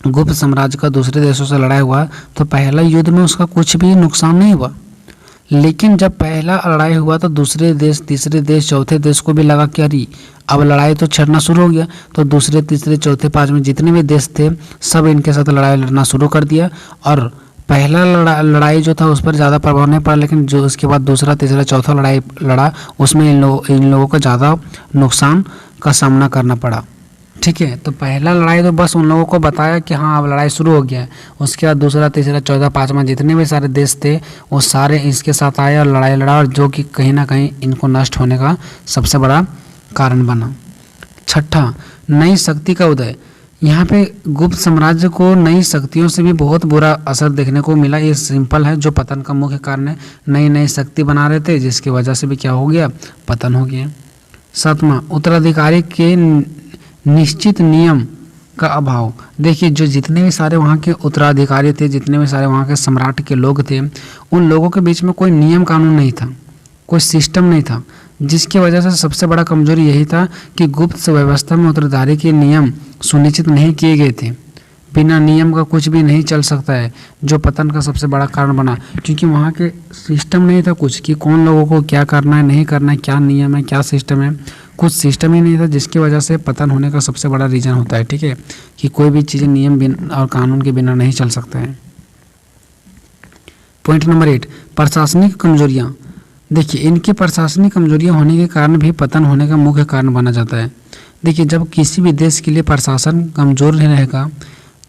गुप्त साम्राज्य का दूसरे देशों से लड़ाई हुआ, तो पहला युद्ध में उसका कुछ भी नुकसान नहीं हुआ। लेकिन जब पहला लड़ाई हुआ तो दूसरे देश, तीसरे देश, चौथे देश को भी लगा कि अरे अब लड़ाई तो छिड़ना शुरू हो गया, तो दूसरे, तीसरे, चौथे, पांचवें जितने भी देश थे सब इनके साथ लड़ाई लड़ना शुरू कर दिया। और पहला लड़ाई जो था उस पर ज़्यादा प्रभाव नहीं पड़ा, लेकिन जो उसके बाद दूसरा, तीसरा, चौथा लड़ाई लड़ा, उसमें इन लोगों को ज़्यादा नुकसान का सामना करना पड़ा, ठीक है। तो पहला लड़ाई तो बस उन लोगों को बताया कि हाँ अब लड़ाई शुरू हो गया है। उसके बाद दूसरा, तीसरा, चौथा, पाँचवा जितने भी सारे देश थे वो सारे इसके साथ आए और लड़ाई लड़ा, और जो कि कहीं ना कहीं इनको नष्ट होने का सबसे बड़ा कारण बना। छठा, नई शक्ति का उदय। यहाँ पे गुप्त साम्राज्य को नई शक्तियों से भी बहुत बुरा असर देखने को मिला। ये सिंपल है, जो पतन का मुख्य कारण है, नई नई शक्ति बना रहे थे, जिसकी वजह से भी क्या हो गया, पतन हो गया। सातवां, उत्तराधिकारी के निश्चित नियम का अभाव। देखिए जो जितने भी सारे वहाँ के उत्तराधिकारी थे, जितने भी सारे वहाँ के सम्राट के लोग थे, उन लोगों के बीच में कोई नियम कानून नहीं था, कोई सिस्टम नहीं था, जिसकी वजह से सबसे बड़ा कमजोरी यही था कि गुप्त व्यवस्था में उत्तराधिकारी के नियम सुनिश्चित नहीं किए गए थे। बिना नियम का कुछ भी नहीं चल सकता है, जो पतन का सबसे बड़ा कारण बना, क्योंकि वहाँ के सिस्टम नहीं था कुछ कि कौन लोगों को क्या करना है नहीं करना है, क्या नियम है क्या सिस्टम है, कुछ सिस्टम ही नहीं था, जिसकी वजह से पतन होने का सबसे बड़ा रीज़न होता है। ठीक है, कि कोई भी चीज़ नियम और कानून के बिना नहीं चल सकते हैं। पॉइंट नंबर 8, प्रशासनिक कमजोरियाँ। देखिए, इनकी प्रशासनिक कमजोरियाँ होने के कारण भी पतन होने का मुख्य कारण माना जाता है। देखिए, जब किसी भी देश के लिए प्रशासन कमज़ोर नहीं रहेगा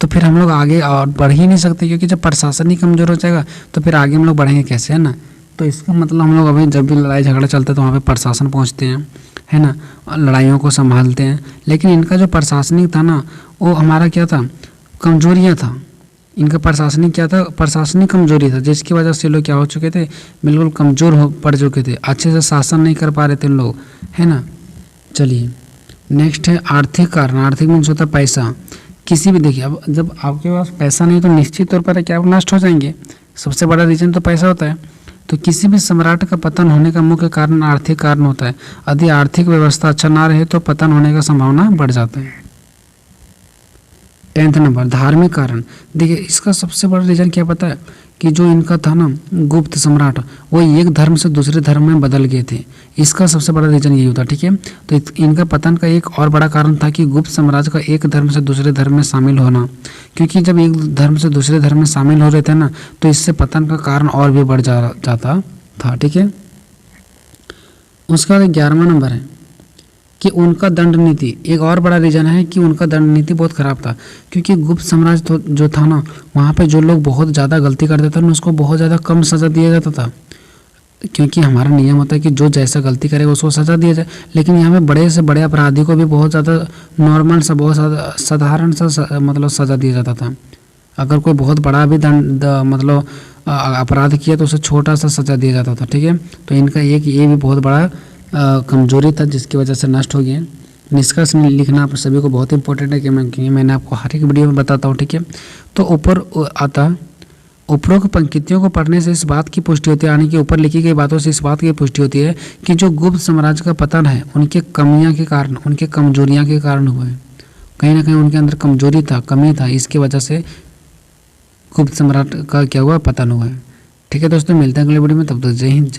तो फिर हम लोग आगे और बढ़ ही नहीं सकते, क्योंकि जब प्रशासन ही कमज़ोर हो जाएगा तो फिर आगे हम लोग बढ़ेंगे कैसे, है ना। तो इसका मतलब हम लोग अभी जब भी लड़ाई झगड़ा चलता है तो वहाँ पे प्रशासन पहुँचते हैं, है ना, लड़ाइयों को संभालते हैं। लेकिन इनका जो प्रशासनिक था ना, वो हमारा क्या था, कमजोरियाँ था। इनका प्रशासनिक क्या था, प्रशासनिक कमजोरी था, जिसकी वजह से लोग क्या हो चुके थे, बिल्कुल कमज़ोर हो पड़ चुके थे, अच्छे से शासन नहीं कर पा रहे थे लोग, है ना। चलिए नेक्स्ट है आर्थिक कारण। आर्थिक मीन्स होता है पैसा। किसी भी, देखिए, अब जब आपके पास पैसा नहीं तो निश्चित तौर पर क्या आप नष्ट हो जाएंगे, सबसे बड़ा रीजन तो पैसा होता है। तो किसी भी सम्राट का पतन होने का मुख्य कारण आर्थिक कारण होता है। यदि आर्थिक व्यवस्था अच्छा ना रहे तो पतन होने का संभावना बढ़ जाता है। 10th नंबर, धार्मिक कारण। देखिए, इसका सबसे बड़ा रीजन क्या पता है, कि जो इनका था ना गुप्त सम्राट, वो एक धर्म से दूसरे धर्म में बदल गए थे। इसका सबसे बड़ा रीजन यही होता है। ठीक है, तो इनका पतन का एक और बड़ा कारण था कि गुप्त साम्राज्य का एक धर्म से दूसरे धर्म में शामिल होना, क्योंकि जब एक धर्म से दूसरे धर्म में शामिल हो रहे थे ना, तो इससे पतन का कारण और भी बढ़ जाता था। ठीक है, उसका 11वां नंबर है कि उनका दंड नीति। एक और बड़ा रीज़न है कि उनका दंड नीति बहुत ख़राब था, क्योंकि गुप्त साम्राज्य जो था ना, वहाँ पे जो लोग बहुत ज़्यादा गलती करते थे ना, उसको बहुत ज़्यादा कम सज़ा दिया जाता था, क्योंकि हमारा नियम होता है कि जो जैसा गलती करेगा उसको सज़ा दिया जाए। लेकिन यहाँ पे बड़े से बड़े अपराधी को भी बहुत ज़्यादा नॉर्मल सा, बहुत ज़्यादा साधारण सा मतलब सज़ा दिया जाता था। अगर कोई बहुत बड़ा भी दंड मतलब अपराध किया तो उसे छोटा सा सज़ा दिया जाता था। ठीक है, तो इनका एक ये भी बहुत बड़ा कमजोरी था, जिसकी वजह से नष्ट हो गए। निष्कर्ष लिखना आप सभी को बहुत इंपॉर्टेंट है, कि मैंने आपको हर एक वीडियो में बताता हूँ। ठीक है, तो ऊपर आता, उपरोक्त पंक्तियों को पढ़ने से इस बात की पुष्टि होती है, यानी कि ऊपर लिखी गई बातों से इस बात की पुष्टि होती है कि जो गुप्त साम्राज्य का पतन है, उनके कमियाँ के कारण, उनके कमजोरियाँ के कारण हुआ है। कहीं ना कहीं उनके अंदर कमजोरी था, कमी था, इसकी वजह से गुप्त सम्राट का क्या हुआ, पतन हुआ है। ठीक है दोस्तों, मिलते हैं अगले वीडियो में, तब तक जय हिंद।